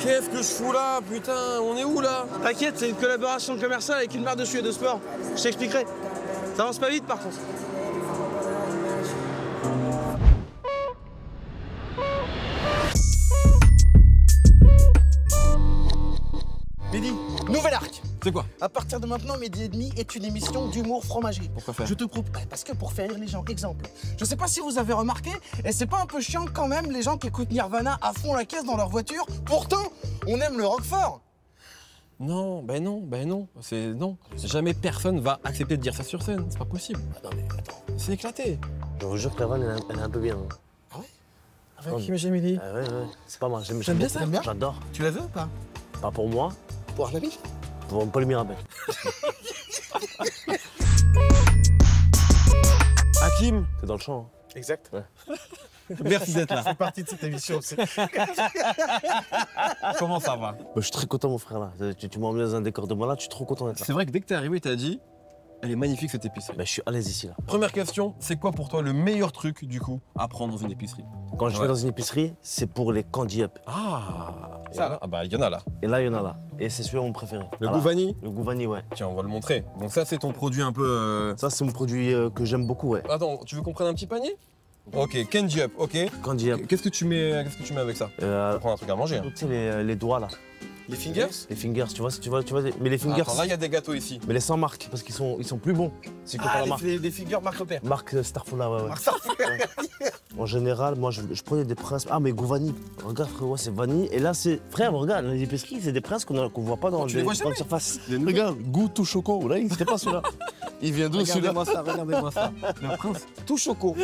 Qu'est-ce que je fous là, putain? On est où là? T'inquiète, c'est une collaboration commerciale avec une marque de sueur de sport. Je t'expliquerai. Ça avance pas vite par contre. Mehdi, nouvel arc. C'est quoi? À partir de maintenant, Mehdi et demi est une émission d'humour fromager. Pourquoi faire? Je te propose parce que pour faire rire les gens. Exemple. Je sais pas si vous avez remarqué, et c'est pas un peu chiant quand même les gens qui écoutent Nirvana à fond la caisse dans leur voiture. Pourtant, on aime le rock fort. Non, ben non, ben non. C'est non. Jamais personne va accepter de dire ça sur scène. C'est pas possible. Attends, mais attends. C'est éclaté. Je vous jure que la vanne, elle est un peu bien. Hein. Ah ouais? Avec qui Émilie? Ah ouais, c'est pas mal. J'aime bien ça? J'adore. Tu la veux ou pas? Pas pour moi, Pour un ami? pour Paul Mirabel. Hakim. T'es dans le champ. Hein. Exact. Ouais. Merci d'être là. C'est partie de cette émission aussi. Comment ça va? Je suis très content, mon frère, là. Tu m'as emmené dans un décor de malade, je suis trop content d'être là. C'est vrai que dès que t'es arrivé, t'as dit, elle est magnifique cette épicerie. Je suis à l'aise ici, là. Première question, c'est quoi pour toi le meilleur truc du coup à prendre dans une épicerie? Quand je vais dans une épicerie, c'est pour les candy up. Ah, ça là? Ah bah il y en a là. Et là, il y en a là. Et c'est celui-là mon préféré. Le Voilà. goût vanille? Le goût vanille, ouais. Tiens, on va le montrer. Donc ça, c'est ton produit un peu. Ça, c'est mon produit que j'aime beaucoup, ouais. Attends, tu veux qu'on prenne un petit panier? Ok, candy up, ok. Candy up. Qu'est-ce que tu mets avec ça? On va prendre un truc à manger. Hein. Tu sais, les doigts, là. Les fingers? Les fingers, tu vois, mais les fingers. Attends, là, il y a des gâteaux ici. Mais les sans marque, parce qu'ils sont plus bons. C'est que par la marque. des figures Marc Repère. Marque Starfola, ouais. En général, moi, je prenais des princes. Ah, mais goût vanille. Regarde, frérot, c'est vanille. Et là, c'est. Frère, regarde, les épiceries, c'est des princes qu'on voit pas dans Tu les vois dans jamais. la surface. Regarde, goût tout choco. Là, c'était pas celui-là. Il vient d'où celui-là? Regardez-moi ça. Le prince tout choco.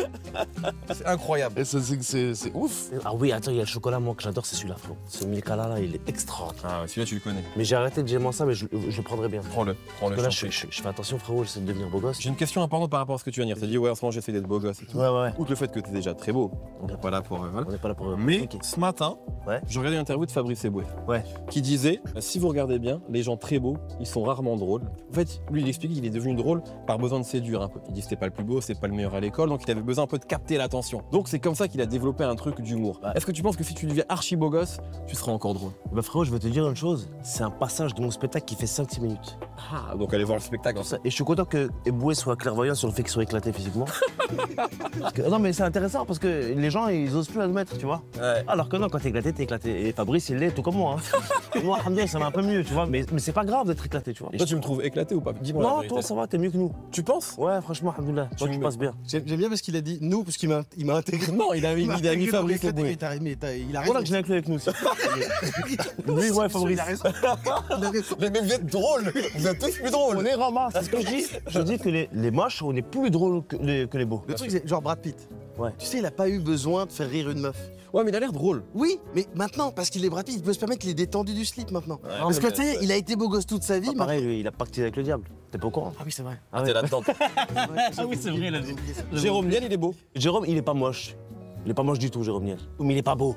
C'est incroyable. Et c'est ouf. Ah oui, attends, il y a le chocolat, moi, que j'adore, c'est celui-là, frérot. Ce Milka-là, il est extraordinaire. Ah, celui-là, tu le connais. Mais j'ai arrêté de gérer ça, mais je le prendrais bien. Prends-le, Parce que là, je t'en prie. je fais attention, frérot, j'essaie de devenir beau gosse. J'ai une question importante par rapport à ce que tu viens de dire. Tu as dit, ouais, en ce moment, j'essaie d'être beau gosse et tout. Ouais. Outre le fait que tu es déjà très beau, on n'est pas là pour. Voilà. On n'est pas là pour. Mais Ok. ce matin, Ouais. je regardais une interview de Fabrice Eboué Ouais. qui disait si vous regardez bien, les gens très beaux, ils sont rarement drôles. En fait, lui, il expliquait qu'il est devenu drôle par besoin de séduire un peu. Il dit c'était pas le plus beau, c'est pas le meilleur à l'école, donc il avait besoin un peu de capter l'attention. Donc c'est comme ça qu'il a développé un truc d'humour. Ouais. Est-ce que tu penses que si tu deviens archi beau gosse, tu seras encore drôle? Bah, frérot, je vais te dire une chose. C'est un passage de mon spectacle qui fait 5-6 minutes. Ah, donc allez voir le spectacle. Et je suis content que Eboué soit clairvoyant sur le fait qu'il soit éclaté physiquement. Non, mais c'est intéressant parce que les gens, ils osent plus admettre, tu vois. Ouais. Alors que non, quand t'es éclaté, t'es éclaté. Et Fabrice, il l'est tout comme moi. Hein. Moi, alhamdoulilah, ça va un peu mieux, tu vois. Mais c'est pas grave d'être éclaté, tu vois. Et Toi, tu me trouves éclaté ou pas? Dis-moi la non, vérité. toi, ça va, t'es mieux que nous. Tu penses? Ouais, franchement, alhamdoulilah. Toi, tu me- passes bien. J'aime bien parce qu'il a dit nous, parce qu'il m'a intégré. Non, il a mis Fabrice Eboué. Eboué. Il a raison. Voilà que j'ai inclus avec nous aussi. Oui, ouais, Fabrice. Il a raison. Il a raison. Mais vous êtes drôles. Vous êtes tous plus drôles. On est ramasse, c'est ce que je dis. Je dis que les moches, on est plus drôles que les beaux. Le truc, c'est genre Brad Pitt. Ouais. Tu sais, il a pas eu besoin de faire rire une meuf. Ouais, mais il a l'air drôle. Oui, mais maintenant, parce qu'il est Brad Pitt, il peut se permettre qu'il est détendu du slip maintenant. Ouais, Parce que mais tu sais, il a été beau gosse toute sa vie. Pas pareil, lui, il a pacté avec le diable. T'es pas au courant? Ah oui, c'est vrai. Ah T'es ouais. là-dedans. Ah oui, c'est vrai, il a dit. Jérôme Niel, il est beau. Jérôme, il est pas moche. Il est pas moche du tout, Jérôme Niel. Mais il est pas beau.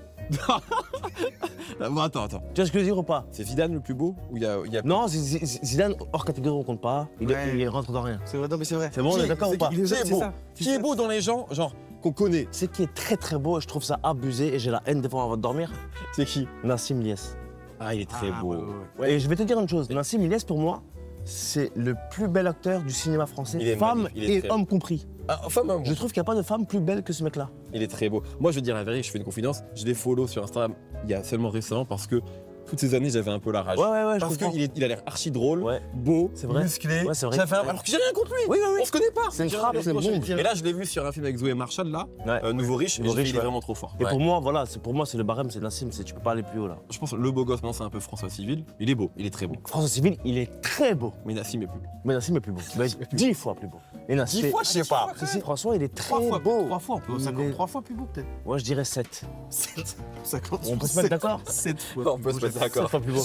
Bon, attends. Tu vois ce que je veux dire ou pas? C'est Zidane le plus beau ou il y a... Non, Zidane, hors catégorie, on compte pas. Ouais. Il rentre dans rien. C'est vrai, non, mais c'est vrai. C'est bon, on est d'accord ou pas? Qui est beau? Qui est beau dans les gens, genre, qu'on connaît? C'est qui est très très beau et je trouve ça abusé et j'ai la haine des fois avant de dormir. C'est qui? Nassim Liès. Ah, il est très beau. Ouais, et je vais te dire une chose. Nassim Liès, pour moi, c'est le plus bel acteur du cinéma français, Il est femme magnifique, il est et très homme compris. Ah, enfin, même. Je trouve qu'il n'y a pas de femme plus belle que ce mec-là. Il est très beau. Moi, je veux dire la vérité, je fais une confidence. Je l'ai follow sur Instagram il y a seulement récemment parce que toutes ces années, j'avais un peu la rage. Ouais, je Parce comprends. qu'il a l'air archi drôle, Ouais. beau, C'est vrai. musclé. Ouais, c'est vrai. Alors que j'ai rien contre lui. Oui. On se connaît pas. C'est une frappe, c'est bon. Et là, je l'ai vu sur un film avec Zoé Marshall, là, Ouais. Nouveau Riche. Nouveau Et Riche, il est ouais. vraiment trop fort. Et Ouais. pour moi, voilà, c'est le barème, c'est Nassim, tu peux pas aller plus haut là. Je pense que le beau gosse, maintenant, c'est un peu François Civil. Il est beau, il est très beau. François Civil, il est très beau. Mais Nassim est plus beau. Mais Nassim est plus beau. Mais 10 fois plus beau. Et Nassim, 10 fois, je sais pas. Si, François, il est très 3 fois, beau. 3 fois, on peut Il est- 3 fois plus beau peut-être. Moi, je dirais 7. 7. 50. On peut se mettre d'accord? 7 fois. On peut se mettre 7 d'accord. fois plus beau.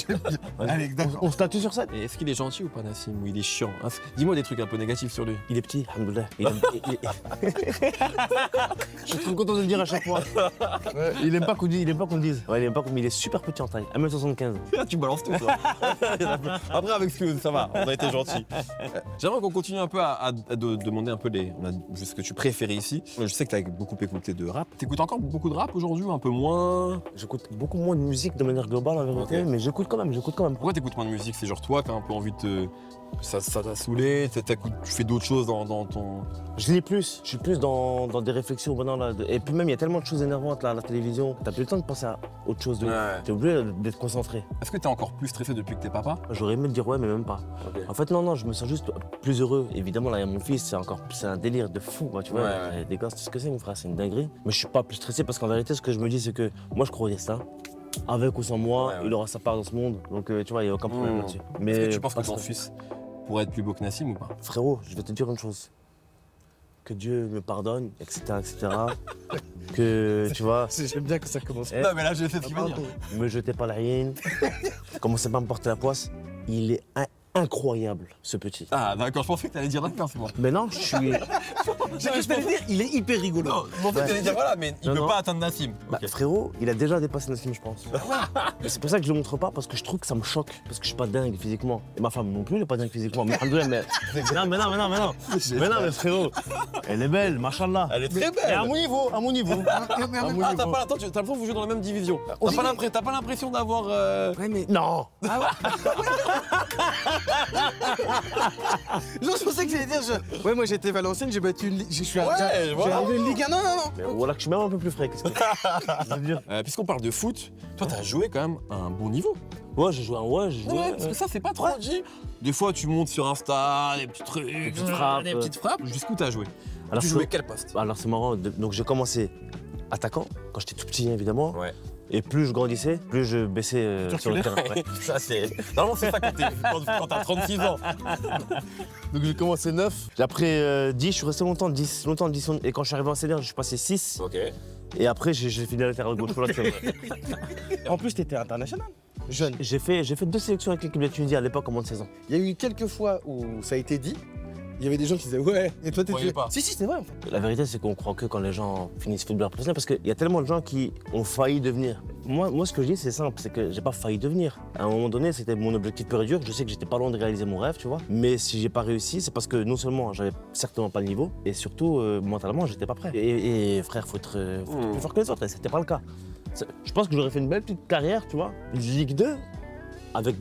Allez, d'accord. On statue sur 7. Et est-ce qu'il est gentil ou pas, Nassim? Ou il est chiant? Hein, dis-moi des trucs un peu négatifs sur lui. Il est petit, alhamdoulilah. Je suis trop content de le dire à chaque fois. Il aime pas qu'on le dise. Ouais, il aime pas qu'on... Il est super petit en taille. 1m75. Tu balances tout, toi. Après, avec ce ça va, on a été gentils. J'aimerais qu'on continue un peu à demander un peu ce que tu préférais ici. Je sais que tu as beaucoup écouté de rap. T'écoutes encore beaucoup de rap aujourd'hui ou un peu moins? J'écoute beaucoup moins de musique de manière globale, en vérité, Ok. mais j'écoute quand même, j'écoute quand même. Pourquoi t'écoutes moins de musique? C'est genre toi, t'as un peu envie de te. Ça t'a saoulé, tu fais d'autres choses dans ton. Je lis plus, je suis plus dans des réflexions maintenant là. Et puis même, il y a tellement de choses énervantes là à la télévision. T'as plus le temps de penser à autre chose. Ouais. T'es obligé d'être concentré. Est-ce que t'es encore plus stressé depuis que t'es papa? J'aurais aimé te dire ouais, mais même pas. En fait, non, je me sens juste plus heureux. Évidemment, là, il y a mon fils, c'est un délire de fou, quoi, tu vois. Ouais. Des gosses, tu sais ce que c'est, mon frère, c'est une dinguerie. Mais je suis pas plus stressé parce qu'en vérité, ce que je me dis, c'est que moi, je crois au destin. Avec ou sans moi, Ouais. il aura sa part dans ce monde. Donc, tu vois, il n'y a aucun problème là-dessus. Mais Est-ce que tu penses que pas ton stressé. fils pourrait être plus beau que Nassim ou pas? Frérot, je vais te dire une chose. Que Dieu me pardonne, etc., etc. Que, tu vois, J'aime bien que ça commence. Eh, Non, mais là, je sais ce qu'il va dire. me jetez pas la haine. Commencez pas à me porter la poisse. Il est incroyable, ce petit. Ah, d'accord, je pensais que t'allais dire d'accord, c'est bon. Mais non, je suis. J'ai cru que t'allais dire, il est hyper rigolo. Non, je pensais que t'allais dire voilà, mais il Non, peut non. pas atteindre Nassim. Bah, frérot, il a déjà dépassé Nassim, je pense. Mais c'est pour ça que je le montre pas, parce que je trouve que ça me choque. Parce que je suis pas dingue physiquement. Et ma femme non plus, elle est pas dingue physiquement. Mais alhamdoulilah, mais. Non, mais non, mais non, mais non. Mais non, mais frérot, elle est belle, machallah. Elle est très Et belle. à mon niveau, à mon niveau. Ah, t'as pas l'impression que vous jouez dans la même division. T'as pas l'impression d'avoir. Ouais, mais. Non. Non, je pensais que j'allais dire. Ouais, moi j'étais Valenciennes, j'ai battu une. Je suis Ouais, j'ai voilà. arrivé une Ligue 1. Non. Mais voilà que je suis même un peu plus frais. Qu'est-ce que ça veut dire? Puisqu'on parle de foot, toi t'as joué quand même à un bon niveau. Ouais, j'ai joué un j'ai joué. Ouais, parce que ça c'est pas trop dit. Des fois tu montes sur Insta, des petits trucs, des petites frappes. des petites frappes. Jusqu'où t'as joué? Alors, Tu jouais quel poste? Alors c'est marrant, donc j'ai commencé attaquant, quand j'étais tout petit évidemment. Ouais. Et plus je grandissais, plus je baissais sur le terrain. Ouais. Ça c'est. Normalement c'est ça quand t'as 36 ans. Donc j'ai commencé 9. Après 10, je suis resté longtemps 10. Et quand je suis arrivé en senior, je suis passé 6. Ok. Et après j'ai fini à latéral gauche. Voilà, c'est vrai. En plus, t'étais international. Jeune. J'ai fait 2 sélections avec l'équipe de Tunisie à l'époque en moins de 16 ans. Il y a eu quelques fois où ça a été dit. Il y avait des gens qui disaient ouais. Et toi, Croyez pas. Si, c'est vrai en fait. La vérité, c'est qu'on croit que quand les gens finissent footballeur professionnel, parce qu'il y a tellement de gens qui ont failli devenir. Moi, ce que je dis, c'est simple, c'est que j'ai pas failli devenir. À un moment donné, c'était mon objectif pur et dur. Je sais que j'étais pas loin de réaliser mon rêve, tu vois. Mais si j'ai pas réussi, c'est parce que non seulement j'avais certainement pas le niveau, et surtout mentalement, j'étais pas prêt. Et frère, faut être plus fort que les autres, et c'était pas le cas. Je pense que j'aurais fait une belle petite carrière, tu vois. Ligue 2.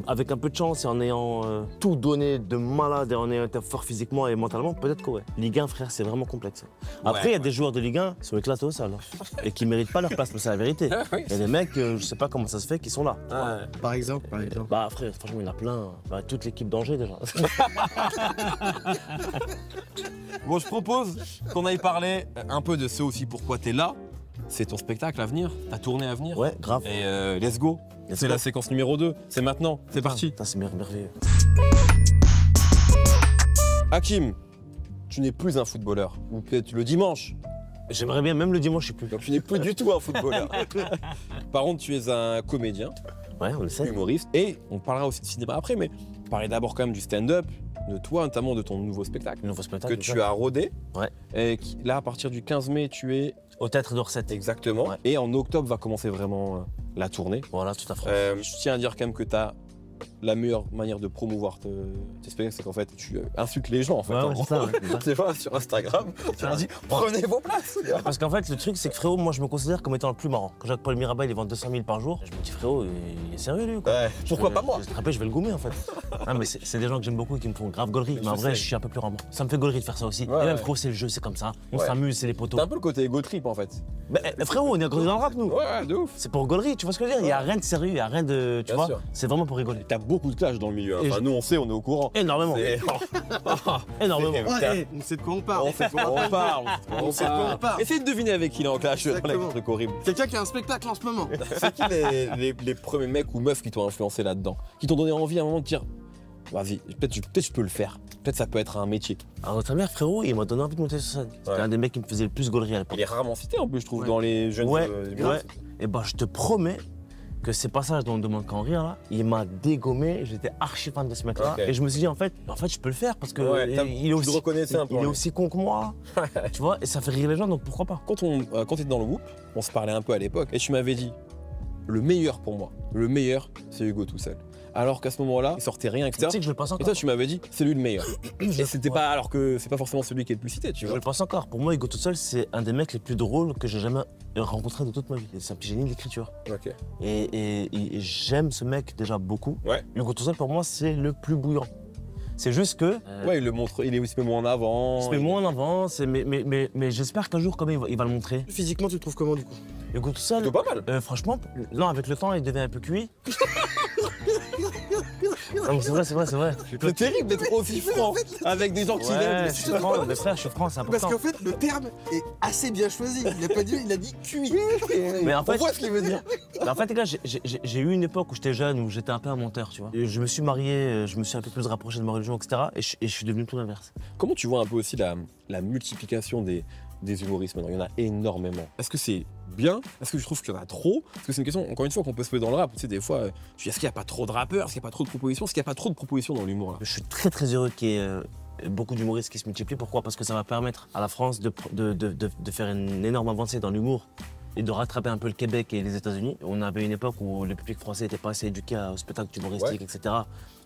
Avec un peu de chance et en ayant tout donné de malade et en ayant été fort physiquement et mentalement, peut-être que ouais. Ligue 1, frère, c'est vraiment complexe. Après, il y a des joueurs de Ligue 1 qui sont éclatés au sol et qui méritent pas leur place, mais c'est la vérité. Oui. Il y a des mecs, je sais pas comment ça se fait, qui sont là. Par exemple. Bah frère, franchement, il y en a plein. Bah, toute l'équipe d'Angers déjà. Bon, je propose qu'on aille parler un peu de ce aussi pourquoi t'es là. C'est ton spectacle à venir, ta tournée à venir. Ouais, grave. Et let's go. Let's C'est go. la séquence numéro 2. C'est maintenant. C'est parti. Putain, c'est merveilleux. Hakim, tu n'es plus un footballeur. Ou peut-être le dimanche. J'aimerais bien, même le dimanche, je suis plus. Donc tu n'es plus du tout un footballeur. Par contre, tu es un comédien, Ouais, on le sait. humoriste. Et on parlera aussi de cinéma après, mais on parlait d'abord quand même du stand-up, de toi, notamment de ton nouveau spectacle Le nouveau spectacle. que tu as rodé. Ouais. Et là, à partir du 15 mai, tu es Au Théâtre d'Orsay. exactement. Ouais. Et en octobre va commencer vraiment la tournée. Voilà, tout à fait. Je tiens à dire quand même que tu as la meilleure manière de promouvoir tes spectacles, c'est qu'en fait, tu insultes les gens. En fait, Ouais, en ouais, gros. c'est ça, ouais, c'est ça. C'est pas sur Instagram, tu leur dis prenez vos places. Parce qu'en fait, le truc, c'est que frérot, moi, je me considère comme étant le plus marrant. Quand Jacques-Paul Mirabeau, il vend 200 000 par jour, je me dis, frérot, il est sérieux, lui, ou quoi? Ouais, pourquoi pas moi? Je vais te rappeler, je vais le gommer, en fait. Non, mais c'est des gens que j'aime beaucoup et qui me font grave gaulerie. Mais en Je vrai, sais. je suis un peu plus ramant. Ça me fait gaulerie de faire ça aussi. Ouais, et même, ouais. frérot, c'est le jeu, c'est comme ça. On Ouais. s'amuse, c'est les poteaux. T'as un peu le côté ego trip en fait. Frérot, on est grandi dans le rap, nous. Ouais, de ouf. C'est pour gaulerie, tu vois ce que je veux dire? Il y a rien de sérieux, il y a rien de. Tu Bien vois? sûr. C'est vraiment pour rigoler. T'as beaucoup de clash dans le milieu. Hein. Et Enfin, je- nous on sait, on est au courant. Énormément. C'est- Énormément. Ouais, On sait de quoi on parle. On sait de quoi on parle. On sait de quoi on parle. Essaye de deviner avec qui il est en clash. Voilà, Exactement. un truc horrible. Quelqu'un qui a un spectacle en ce moment. C'est qui les premiers mecs ou meufs qui t'ont influencé là-dedans? Qui t'ont donné envie à un moment de dire vas-y, peut-être je peux le faire. Peut-être ça peut être un métier. Alors, ta mère, frérot, il m'a donné envie de monter sur scène. C'était Ouais. un des mecs qui me faisait le plus gaulerie à l'époque. Il est rarement cité en plus, je trouve, Ouais. dans les jeunes. Ouais, humoristes. ouais. Et bah, je te promets que ces passages dont on ne demande qu'en rire, là, il m'a dégommé. J'étais archi fan de ce mec-là. Ok. Et je me suis dit, en fait, je peux le faire parce que Ouais, il est tu aussi, le reconnaissais un peu, il est ouais. aussi con que moi. Tu vois, et ça fait rire les gens, donc pourquoi pas? Quand t'étais dans le groupe, on se parlait un peu à l'époque, et tu m'avais dit le meilleur pour moi, le meilleur, c'est Hugo tout seul. alors qu'à ce moment-là, il sortait rien, etc. Tu sais que je le pense Et encore. toi, tu m'avais dit, c'est lui le meilleur. Et c'était Ouais. pas, alors que c'est pas forcément celui qui est le plus cité, tu Je vois. le pense encore. Pour moi, Hugo tout seul, c'est un des mecs les plus drôles que j'ai jamais rencontré de toute ma vie. C'est un petit génie d'écriture. Ok. Et j'aime ce mec déjà beaucoup. Ouais. Hugo tout seul, pour moi, c'est le plus bouillant. C'est juste que. Ouais, il le montre, il est aussi moins en avant. Il se met moins en avant, mais j'espère qu'un jour, quand même, il va le montrer. Physiquement, tu le trouves comment du coup? Hugo tout seul, C'est pas mal. franchement, non, avec le temps, il devient un peu cuit. Non, mais c'est vrai, c'est vrai, c'est vrai. C'est terrible d'être aussi franc avec des gens qui l'aiment. Ouais, je suis franc, mais frère, je suis franc, c'est Parce important. qu'en fait, le terme est assez bien choisi. Il a pas dit, il a dit cuit. Mais en On fait, voit ce qu'il veut dire. mais en fait, les gars, j'ai eu une époque où j'étais jeune, où j'étais un peu un menteur, tu vois. Et je me suis marié, je me suis un peu plus rapproché de ma religion, etc. Et je suis devenu tout l'inverse. Comment tu vois un peu aussi la multiplication des humoristes maintenant? Il y en a énormément. Est-ce que c'est bien? Est-ce que je trouve qu'il y en a trop? Parce que c'est une question, encore une fois, qu'on peut se poser dans le rap. Tu sais, des fois, je dis, est-ce qu'il n'y a pas trop de rappeurs? Est-ce qu'il n'y a pas trop de propositions? Est-ce qu'il n'y a pas trop de propositions dans l'humour là? Je suis très très heureux qu'il y ait beaucoup d'humoristes qui se multiplient. Pourquoi? Parce que ça va permettre à la France de faire une énorme avancée dans l'humour et de rattraper un peu le Québec et les États-Unis. On avait une époque où le public français n'était pas assez éduqué au spectacle humoristique, etc.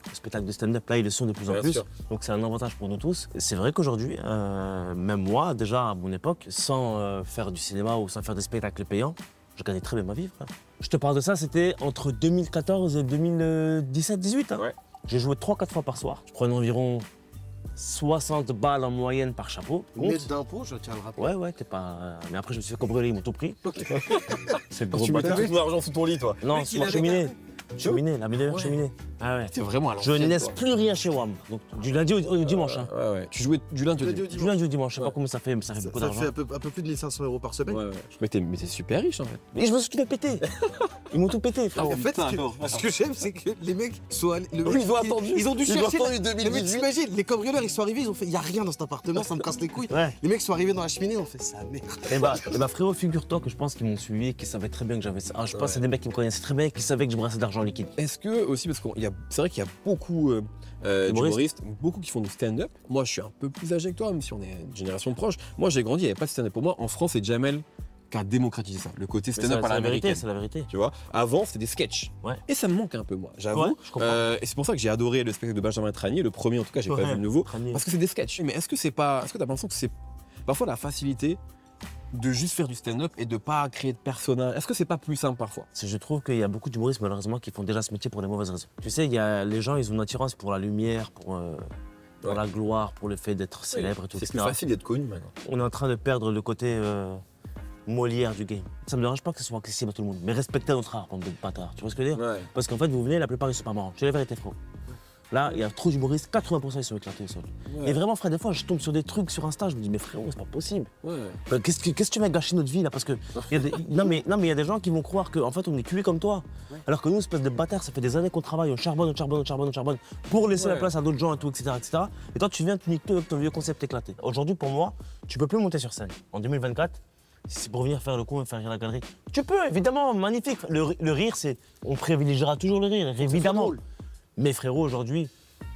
Au spectacle de stand-up, là, ils le sont de plus en Bien plus. sûr. Donc c'est un avantage pour nous tous. C'est vrai qu'aujourd'hui, même moi, déjà à mon époque, sans faire du cinéma ou sans faire des spectacles payants, je gagnais très bien ma vie, frère. Je te parle de ça, c'était entre 2014 et 2017-18. Hein. Ouais. J'ai joué 3-4 fois par soir. Je prenais environ 60 balles en moyenne par chapeau. Net d'impôts, je tiens à le rappeler. Ouais, t'es pas. Mais après, je me suis fait cambrioler, ils m'ont tout pris. C'est le gros Tu mettais bâtard. tout ton argent sous ton lit, toi. Non, Mec, c'est il ma a cheminée. Cheminée, la meilleure Ouais. cheminée. Ah ouais. C'est vraiment à Je ne laisse plus rien chez WAM. Donc du lundi au dimanche. Hein. Ouais, ouais. Tu jouais du lundi au dimanche. Du lundi au dimanche, je sais pas Ouais. combien ça fait, mais ça fait Ça, beaucoup ça d'argent. fait un peu plus de 1500 € par semaine. Ouais, ouais. Mais t'es super riche en fait. Et je me suis tout fait péter. Ils m'ont tout pété, frère. En fait, putain, ce que j'aime, c'est que les mecs sont allés. Ils ont attendu. Ils ont dû Ils ont chercher. attendu Les mecs, 2018. t'imagines, les cambrioleurs, ils sont arrivés, ils ont fait, il y a rien dans cet appartement, ça me casse les couilles. Ouais. Les mecs sont arrivés dans la cheminée, ils ont fait ça, merde. Et bah frérot, figure-toi que je pense qu'ils m'ont suivi, qu'ils savaient très bien que j'avais ça. Ah, je pense que c'est des mecs qui me connaissaient très bien, qui savaient que je brassais d'argent liquide. Est-ce que aussi, parce qu'il y a, c'est vrai qu'il y a beaucoup d'humoristes, beaucoup qui font du stand-up. Moi, je suis un peu plus âgé que toi, même si on est une génération proche. Moi, j'ai grandi, il n'y avait pas de stand-up. Pour moi, en France, c'est Jamel qui a démocratisé ça. Le côté Mais stand-up à c'est la vérité, l'américaine. c'est la vérité. Tu vois, avant, c'était des sketchs. Ouais. Et ça me manque un peu, moi, j'avoue. Ouais, je comprends. Et c'est pour ça que j'ai adoré le spectacle de Benjamin Tranier, le premier en tout cas, j'ai pas vu le nouveau. Tranier. Parce que c'est des sketchs. Mais est-ce que c'est pas. Est-ce que t'as l'impression que c'est parfois la facilité de juste faire du stand-up et de pas créer de personnage? Est-ce que c'est pas plus simple parfois? Je trouve qu'il y a beaucoup d'humoristes malheureusement qui font déjà ce métier pour les mauvaises raisons. Tu sais, il y a les gens, ils ont une attirance pour la lumière, pour Ouais. la gloire, pour le fait d'être célèbre et tout, C'est plus etc. facile d'être connu maintenant. On est en train de perdre le côté Molière du game. Ça me dérange pas que ce soit accessible à tout le monde, mais respectez notre art, bande de bâtards. Tu vois ce que je veux dire? Ouais. Parce qu'en fait, vous venez, la plupart ils sont pas marrants. Je dis la vérité, frérot. Là, il y a trop d'humoristes, 80% ils sont éclatés au sol. Ouais. Et vraiment, frère, des fois, je tombe sur des trucs sur Insta, je me dis, mais frérot, c'est pas possible. Ouais. Qu'est-ce que tu vas gâcher notre vie là? Parce que il y a des... non mais il y a des gens qui vont croire qu'en fait on est cuits comme toi. Alors que nous, espèce de bâtard, ça fait des années qu'on travaille, on charbonne pour laisser la Ouais. place à d'autres gens et tout, etc., etc. Et toi tu viens, tu niques tout avec ton vieux concept éclaté. Aujourd'hui pour moi, tu peux plus monter sur scène. En 2024, si c'est pour venir faire le con et faire rire la galerie. Tu peux, évidemment, magnifique. Le rire, c'est. On privilégiera toujours le rire, évidemment. drôle. Mais frérot, aujourd'hui,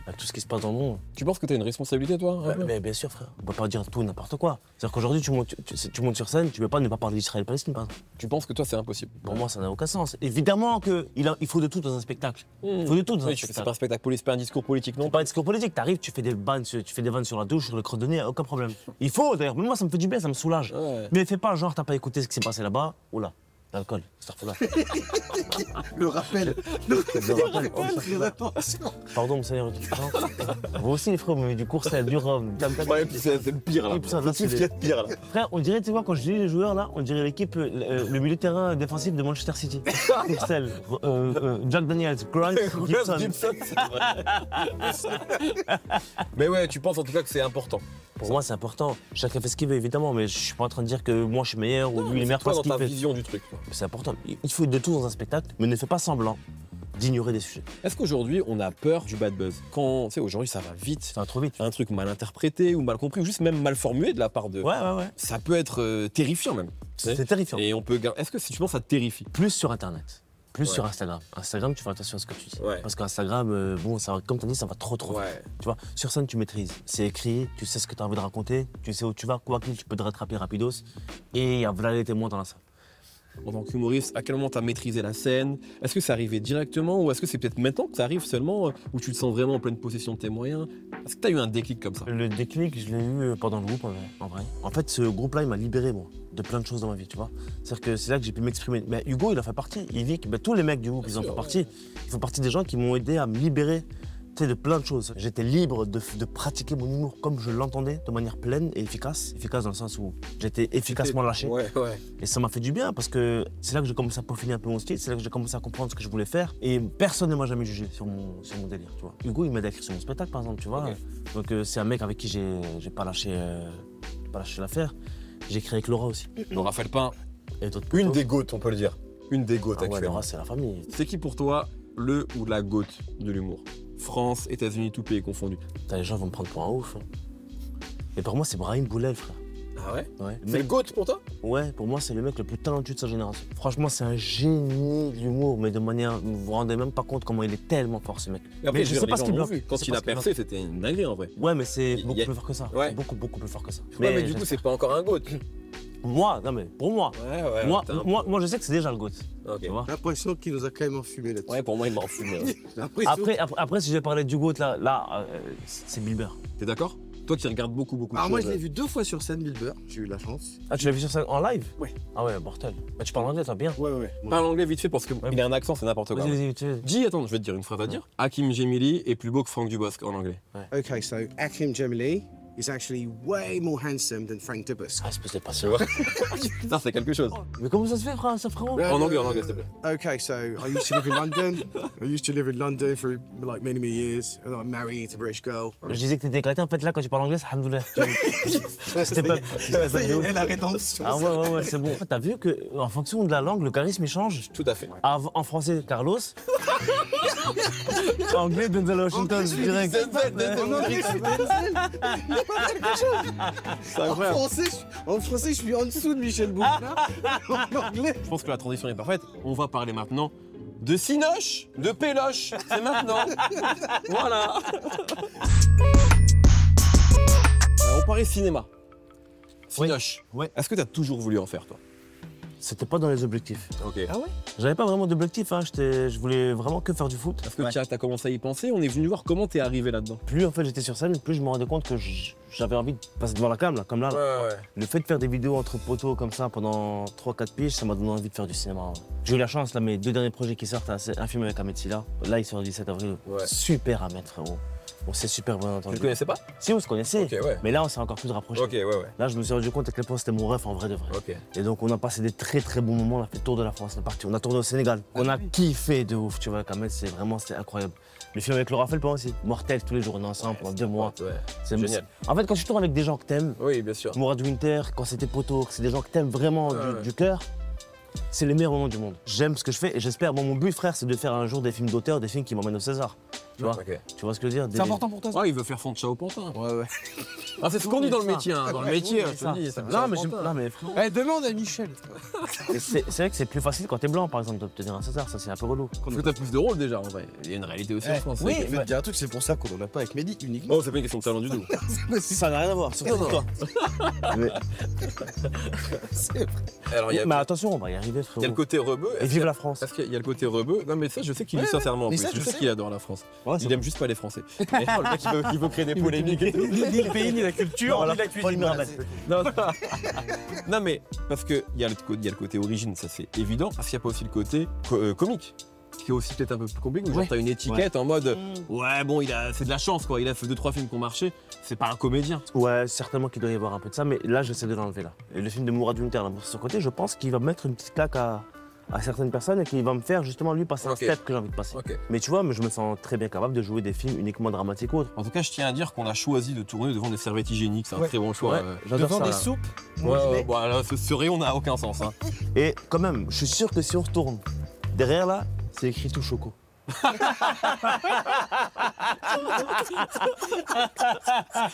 avec tout ce qui se passe dans le monde. Tu penses que t'as une responsabilité, toi un peu Mais bien sûr, frère. On peut pas dire tout et n'importe quoi. C'est-à-dire qu'aujourd'hui, tu montes sur scène, tu peux pas ne pas parler d'Israël-Palestine, par exemple. Tu penses que toi, c'est impossible? Pour moi, ça n'a aucun sens. Évidemment qu'il faut de tout dans un spectacle. Il faut de tout dans un Oui, c'est pas spectacle. un spectacle politique, c'est pas un discours politique non C'est pas un discours politique. T'arrives, tu fais des vannes sur la douche, sur le creux de nez, aucun problème. Il faut, d'ailleurs. Moi, ça me fait du bien, ça me soulage. Ouais. Mais fais pas genre, t'as pas écouté ce qui s'est passé là-bas. Oula, l'alcool, là. Le rappel. Très attention. Pardon, mon seigneur. Vous aussi, les frères, vous mettez du courset, du rhum. Ouais, puis c'est le pire là. Et puis ça, là, C'est c'est ce qu'il y a de pire là. Frère, on dirait, tu sais quoi, quand je dis les joueurs là, on dirait l'équipe, le milieu de terrain défensif de Manchester City. Purcell, Jack Daniels, Grant, Gibson. Gibson, c'est vrai. Mais ouais, tu penses en tout cas que c'est important. Pour moi, c'est important. Chacun fait ce qu'il veut, évidemment, mais je suis pas en train de dire que moi je suis meilleur ou lui il est meilleur Toi, parce dans qu'il ta fait. vision du truc. Toi. C'est important. Il faut de tout dans un spectacle, mais ne fais pas semblant d'ignorer des sujets. Est-ce qu'aujourd'hui, on a peur du bad buzz? Quand, tu sais, aujourd'hui, ça va vite. Ça va trop vite. Un truc mal interprété ou mal compris, ou juste même mal formulé de la part de. Ouais. Ça peut être terrifiant même. C'est terrifiant. Et on peut. Est-ce que si tu penses ça te terrifie? Plus sur Internet. Plus Ouais. sur Instagram. Instagram, tu fais attention à ce que tu dis. Ouais. Parce qu'Instagram, bon, ça, comme tu as dit, ça va trop vite. Ouais. Tu vois, sur scène, tu maîtrises. C'est écrit, tu sais ce que tu as envie de raconter, tu sais où tu vas, quoi qu'il, tu peux te rattraper rapidos. Et il y a voilà les témoins dans la salle. en tant qu'humoriste? À quel moment tu as maîtrisé la scène? Est-ce que ça arrivait directement ou est-ce que c'est peut-être maintenant que ça arrive seulement où tu te sens vraiment en pleine possession de tes moyens? Est-ce que tu as eu un déclic comme ça? Le déclic, je l'ai eu pendant le groupe, en vrai. En fait, ce groupe-là, il m'a libéré, moi, de plein de choses dans ma vie, tu vois. C'est-à-dire que c'est là que j'ai pu m'exprimer. Mais Hugo, il en fait partie. Yvick, tous les mecs du groupe, ils en font partie. Ils font partie des gens qui m'ont aidé à me libérer, tu sais, de plein de choses. J'étais libre de pratiquer mon humour comme je l'entendais, de manière pleine et efficace. Efficace dans le sens où j'étais efficacement lâché. Ouais. Et ça m'a fait du bien parce que c'est là que j'ai commencé à peaufiner un peu mon style, c'est là que j'ai commencé à comprendre ce que je voulais faire. Et personne ne m'a jamais jugé sur mon délire, tu vois. Hugo, il m'a écrit sur mon spectacle, par exemple, tu vois. Ok. Donc c'est un mec avec qui j'ai pas lâché l'affaire. J'ai écrit avec Laura aussi. Laura Felpin, Et d'autres une potos. des goats, on peut le dire. Une des goats Ah ouais, actuellement. Laura, c'est la famille. C'est qui pour toi le ou la goat de l'humour? France, États-Unis, tout pays confondu. Putain, les gens vont me prendre pour un ouf. Hein. Et pour moi, c'est Brahim Boulel, frère. Ah ouais? Ouais. C'est le goat pour toi? Ouais, pour moi, c'est le mec le plus talentueux de sa génération. Franchement, c'est un génie de l'humour, mais de manière. Vous vous rendez même pas compte comment il est tellement fort, ce mec. Et après, Mais je sais pas ce qu'il bloque. Quand Je sais il pas a ce qu'il percé, c'était une dinguerie en vrai. Ouais, mais c'est Il beaucoup y a- plus fort que ça. Ouais. C'est beaucoup plus fort que ça. Ouais, mais du coup, c'est pas encore un goat. Moi, non mais pour moi. Ouais, Moi, je sais que c'est déjà le GOAT. Ok. Tu vois. J'ai l'impression qu'il nous a quand même enfumé là-dessus. Ouais, pour moi, il m'a enfumé. Ouais. J'ai l'impression. Après, si je vais parler du GOAT, c'est Bill Burr. T'es d'accord? Toi qui regardes beaucoup de Alors moi, choses. je l'ai vu 2 fois sur scène, Bill Burr. J'ai eu la chance. Ah, tu l'as vu sur scène en live? Ouais. Ah ouais, mortel. Bah, tu parles anglais, toi, bien. Ouais. Parle anglais vite fait parce qu'il a un accent, c'est n'importe quoi. Vas-y, tu Dis, attends, je vais te dire une phrase à dire. Hakim Jemili est plus beau que Franck Dubosc en anglais. Okay, so Hakim Jemili is actually way more handsome than Frank Dubosc. Ah, c'est pas sûr. Ça, c'est quelque chose. Mais comment ça se fait, frère, ça, frérot? Ouais. En anglais, s'il te plaît. Okay, so I used to live in London. I used to live in London for like many years. And I'm married to a British girl. Je disais que t'étais éclaté, en fait, là, quand tu parles anglais, c'est alhamdoulilah. C'était pas. Et la rédemption. Ah ouais, c'est bon. T'as vu qu'en fonction de la langue, le charisme, il change. Tout à fait. En français, Carlos. En anglais, Denzel Washington, direct. En anglais, je suis Denzel. C'est incroyable. En français, je suis en dessous de Michel Bouffard. En anglais. Je pense que la transition est parfaite. On va parler maintenant de Cinoche, de Péloche. C'est maintenant. Voilà. On parlait cinéma. Cinoche. Ouais. Est-ce que tu as toujours voulu en faire, toi? C'était pas dans les objectifs. Ok. Ah ouais? J'avais pas vraiment d'objectif, hein. Je voulais vraiment que faire du foot. Est-ce que tu as commencé à y penser? On est venu voir comment t'es arrivé là-dedans. Plus en fait j'étais sur scène, plus je me rendais compte que j'avais envie de passer devant la cam, là, comme là. Ouais. Le fait de faire des vidéos entre poteaux comme ça pendant 3-4 piges, ça m'a donné envie de faire du cinéma. Ouais. J'ai eu la chance, là, mes 2 derniers projets qui sortent, c'est un film avec Ahmed Silla. Là, il sort le 17 avril. Ouais. Super à mettre, frérot. On s'est super bien Tu entendu. le connaissais pas? Si, on se connaissait. Ok, ouais. Mais là, on s'est encore plus rapprochés. Ok, ouais. Là, je me suis rendu compte à quel point c'était mon rêve en vrai de vrai. Ok. Et donc, on a passé des très très bons moments. On a fait le tour de la France, on est parti. On a tourné au Sénégal. On a kiffé de ouf, tu vois, quand même, c'est incroyable. Le film avec Laura Felpin aussi, mortel, tous les jours, on est ensemble pendant 2 mois. Ouais. C'est génial. En fait, quand tu tournes avec des gens que t'aimes, Oui, bien sûr. Mourad Winter, quand c'était Poto, c'est des gens que t'aimes vraiment du cœur, c'est les meilleurs moments du monde. J'aime ce que je fais et j'espère, mon but, frère, c'est de faire un jour des films d'auteur, des films qui m'emmènent au César. Tu vois, Ok. tu vois ce que je veux dire? C'est important pour toi, ça? Ah, il veut faire fond de chat au pantin. Ouais. Ah, c'est ce qu'on dit dans le métier, hein. Dans le métier, je te dis. Non, mais frérot, Eh, demande à Michel. c'est vrai que c'est plus facile quand t'es blanc, par exemple, d'obtenir un César, ça c'est un peu relou. Parce que t'as plus de rôles déjà, en vrai. Il y a une réalité aussi en France. Oui, c'est je que- vais te dire un truc, c'est pour ça qu'on en a pas avec Mehdi uniquement. Oh, c'est pas une question de talent du tout. Ça n'a rien à voir, surtout pour toi. Alors, il y a, Mais attention, on va y arriver, il y a le frérot. côté rebeu. Et vive la France. Parce qu'il y a le côté rebeu. Non, mais ça, je sais qu'il dit sincèrement en mais plus. ça, Je je sais sais. qu'il adore la France. Ouais, c'est Il aime juste pas les Français. Mais le mec, il veut créer des polémiques et tout. Ni le pays, ni la culture, ni la cuisine. Non, non, mais parce qu'il y a le côté origine, ça c'est évident. Parce qu'il n'y a pas aussi le côté comique. Qui est aussi peut-être un peu plus compliqué. Genre, Ouais. t'as une étiquette en mode ouais, bon, c'est de la chance quoi. Il a fait 2-3 films qui ont marché. C'est pas un comédien. Ouais, certainement qu'il doit y avoir un peu de ça, mais là, j'essaie de l'enlever là. Et le film de Mourad Winter, là, sur son côté, je pense qu'il va mettre une petite claque à certaines personnes et qu'il va me faire justement lui passer un Ok. step que j'ai envie de passer. Ok. Mais tu vois, je me sens très bien capable de jouer des films uniquement dramatiques ou autres. En tout cas, je tiens à dire qu'on a choisi de tourner devant des serviettes hygiéniques. C'est un Ouais. très bon choix. Ouais, j'adore Devant ça. des là. soupes. Ouais, bon, alors, ce rayon n'a aucun sens. Hein. Et quand même, je suis sûr que si on retourne derrière là, c'est écrit tout choco.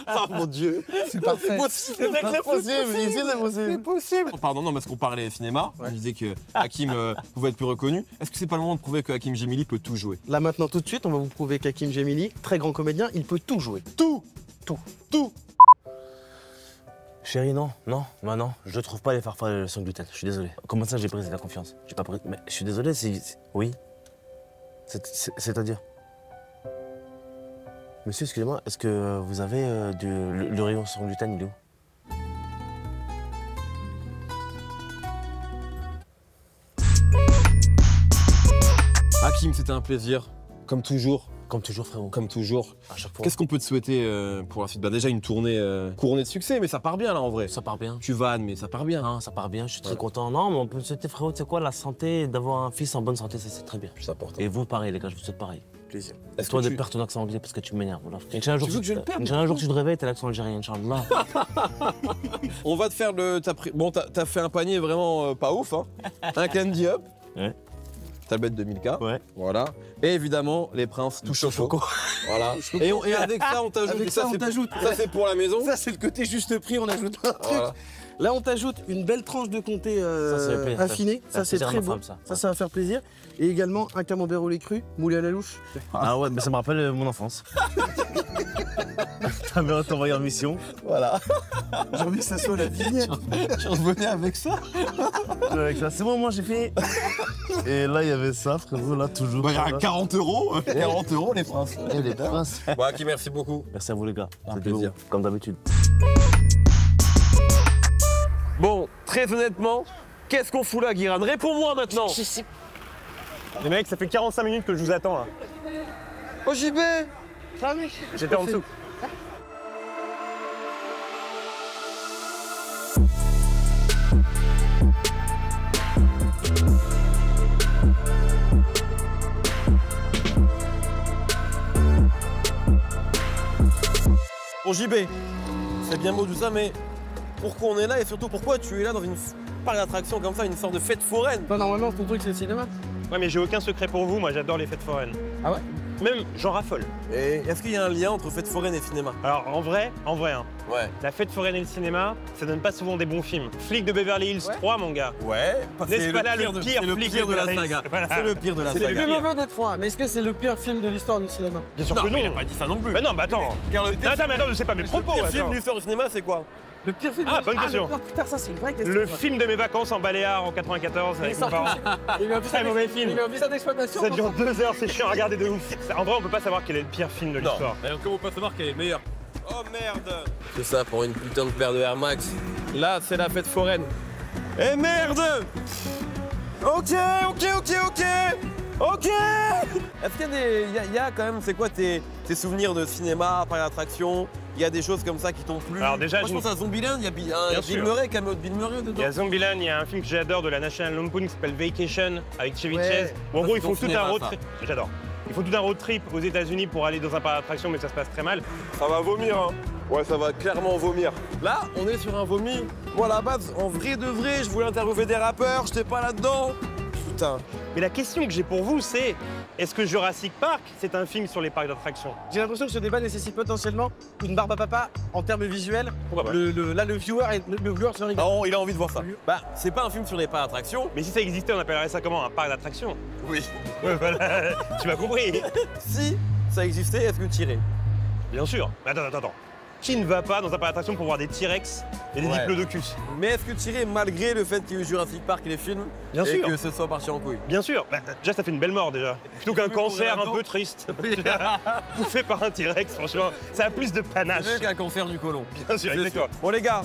Oh mon dieu. C'est parfait. C'est possible, ici c'est possible. Possible. Pardon, non, parce qu'on parlait cinéma. On disait que Hakim pouvait être plus reconnu. Est-ce que c'est pas le moment de prouver que Hakim Jemili peut tout jouer? Là maintenant, tout de suite, on va vous prouver qu'Hakim Jemili, très grand comédien, il peut tout jouer. Tout. Je Chérie, non, non, je trouve pas les farfales sans gluten, je suis désolé. Comment ça, j'ai brisé ta confiance? J'ai pas brisé. Mais je suis désolé, oui. C'est-à-dire? Monsieur, excusez-moi, est-ce que vous avez le rayon sans gluten, il est où? Hakim, c'était un plaisir, comme toujours. Comme toujours, frérot. Comme toujours. À chaque fois. Qu'est-ce qu'on peut te souhaiter pour la suite? Bah déjà une tournée couronnée de succès, mais ça part bien là en vrai. Ça part bien. Tu vannes, mais ça part bien. Non, ça part bien, je suis très content. Non, mais on peut te souhaiter, frérot, tu sais quoi, la santé, d'avoir un fils en bonne santé, ça c'est très bien. C'est important. Et vous, pareil, les gars, je vous souhaite pareil. Plaisir. Est-ce toi de perdre ton accent anglais parce que tu m'énerves, voilà. Un jour, veux que je le perde? un jour, tu te réveilles, t'as l'accent algérien, Inch'Allah. On va te faire le. Bon, t'as fait un panier vraiment pas ouf, hein. Un candy up. Ouais. Tablette 2000K. Ouais. Voilà. Et évidemment, les princes tout choco. Voilà. Et avec ça, on t'ajoute. Avec ça, on t'ajoute. Ça, c'est pour la maison. Ça, c'est le côté juste prix, on ajoute un truc. Voilà. Là, on t'ajoute une belle tranche de comté fait plaisir. affiné. Ça Ça, c'est fait plaisir à très ma beau. femme, ça. Ça va faire plaisir. Et également un camembert au lait cru, moulé à la louche. Ah ouais, mais ça me rappelle mon enfance. Ta mère t'a envoyé en mission. Voilà. J'ai envie que ça soit la vignette. Tu revenais avec ça. Avec ça, c'est bon, moi j'ai fait. Et là, il y avait ça, frérot, là, toujours. Bah, il y a 40 €. 40 € les princes. Et les princes. Bon, Hakim, merci beaucoup. Merci à vous, les gars. Un C'était plaisir. beau, comme d'habitude. Bon, très honnêtement, qu'est-ce qu'on fout là, Guiran? Réponds-moi maintenant. Les mecs, ça fait 45 minutes que je vous attends là. Oh, JB. J'étais en dessous. Bon, JB, c'est bien beau tout ça, mais pourquoi on est là et surtout pourquoi tu es là dans une parc d'attractions comme ça, une sorte de fête foraine? Toi, normalement, ton truc, c'est le cinéma. Ouais, mais j'ai aucun secret pour vous, moi j'adore les fêtes foraines. Ah ouais? Même, j'en raffole. Et est-ce qu'il y a un lien entre fête foraine et cinéma? Alors, en vrai, hein, Ouais. la fête foraine et le cinéma, ça donne pas souvent des bons films. Flic de Beverly Hills 3, mon gars. Ouais. N'est-ce pas là le pire c'est le flic pire de la Beverly saga. Hills? Voilà. C'est le pire de la C'est saga. le Le pire. mauvais d'être froid, mais est-ce que c'est le pire film de l'histoire du cinéma? Bien sûr Non, que mais il non. a pas dit ça non plus. Mais non, bah attends. Car le Attends, mais attends, c'est pas mes propos. pire film attends. de l'histoire du cinéma, c'est quoi? Le pire film Ah, bonne question. Putain, ça, c'est une vraie question. Le film de mes vacances en Baléares en 94 avec mes parents. Il y a eu un Très mauvais film. Il y a eu un visa d'exploitation. Ça dure 2 heures, c'est chiant à regarder de ouf. En vrai, on peut pas savoir quel est le pire film de l'histoire. Comment on peut savoir quel est le meilleur? Oh merde! C'est ça pour une putain de paire de Air Max. Là, c'est la fête foraine. Eh merde! Ok. Est-ce qu'il y a des. Il y a quand même, c'est quoi tes souvenirs de cinéma, parc d'attraction? Il y a des choses comme ça qui t'ont plu? Alors déjà, moi, je pense à Zombieland, il y a Bien Bill sûr. Murray, cameo de Bill Murray dedans. Il y a Zombieland, il y a un film que j'adore de la National Lampoon qui s'appelle Vacation avec Chevy Ouais. Chase. Où en Ça, gros, c'est ils font bon tout cinéma, un road ça. trip. J'adore. Ils font tout un road trip aux États-Unis pour aller dans un parc d'attraction, mais ça se passe très mal. Ça va vomir, hein. Ouais, ça va clairement vomir. Là, on est sur un vomi. Moi, à la base, en vrai de vrai, je voulais interviewer des rappeurs, j'étais pas là-dedans. Putain. Mais la question que j'ai pour vous, c'est est-ce que Jurassic Park, c'est un film sur les parcs d'attractions? J'ai l'impression que ce débat nécessite potentiellement une barbe à papa en termes visuels. Pourquoi pas? Là, le viewer se regarde. Non, il a envie de voir ça. Bah, c'est pas un film sur les parcs d'attraction. Mais si ça existait, on appellerait ça comment? Un parc d'attractions? Oui. Ouais, voilà. Tu m'as compris. Si ça existait, est-ce que tu irais? Bien sûr. Mais attends. Qui ne va pas dans un parc d'attraction pour voir des T-Rex et des Ouais. diplodocus? Mais est-ce que tu irais malgré le fait qu'il y ait eu Jurassic Park et les films? Bien et sûr. que ce soit parti en couille? Bien sûr. Bah, déjà, ça fait une belle mort déjà. Plutôt qu'un plus mourir cancer un là-dedans. peu triste. Bouffé par un T-Rex, franchement, ça a plus de panache. C'est un cancer du côlon. Bien sûr, C'est exactement. sûr. Bon les gars,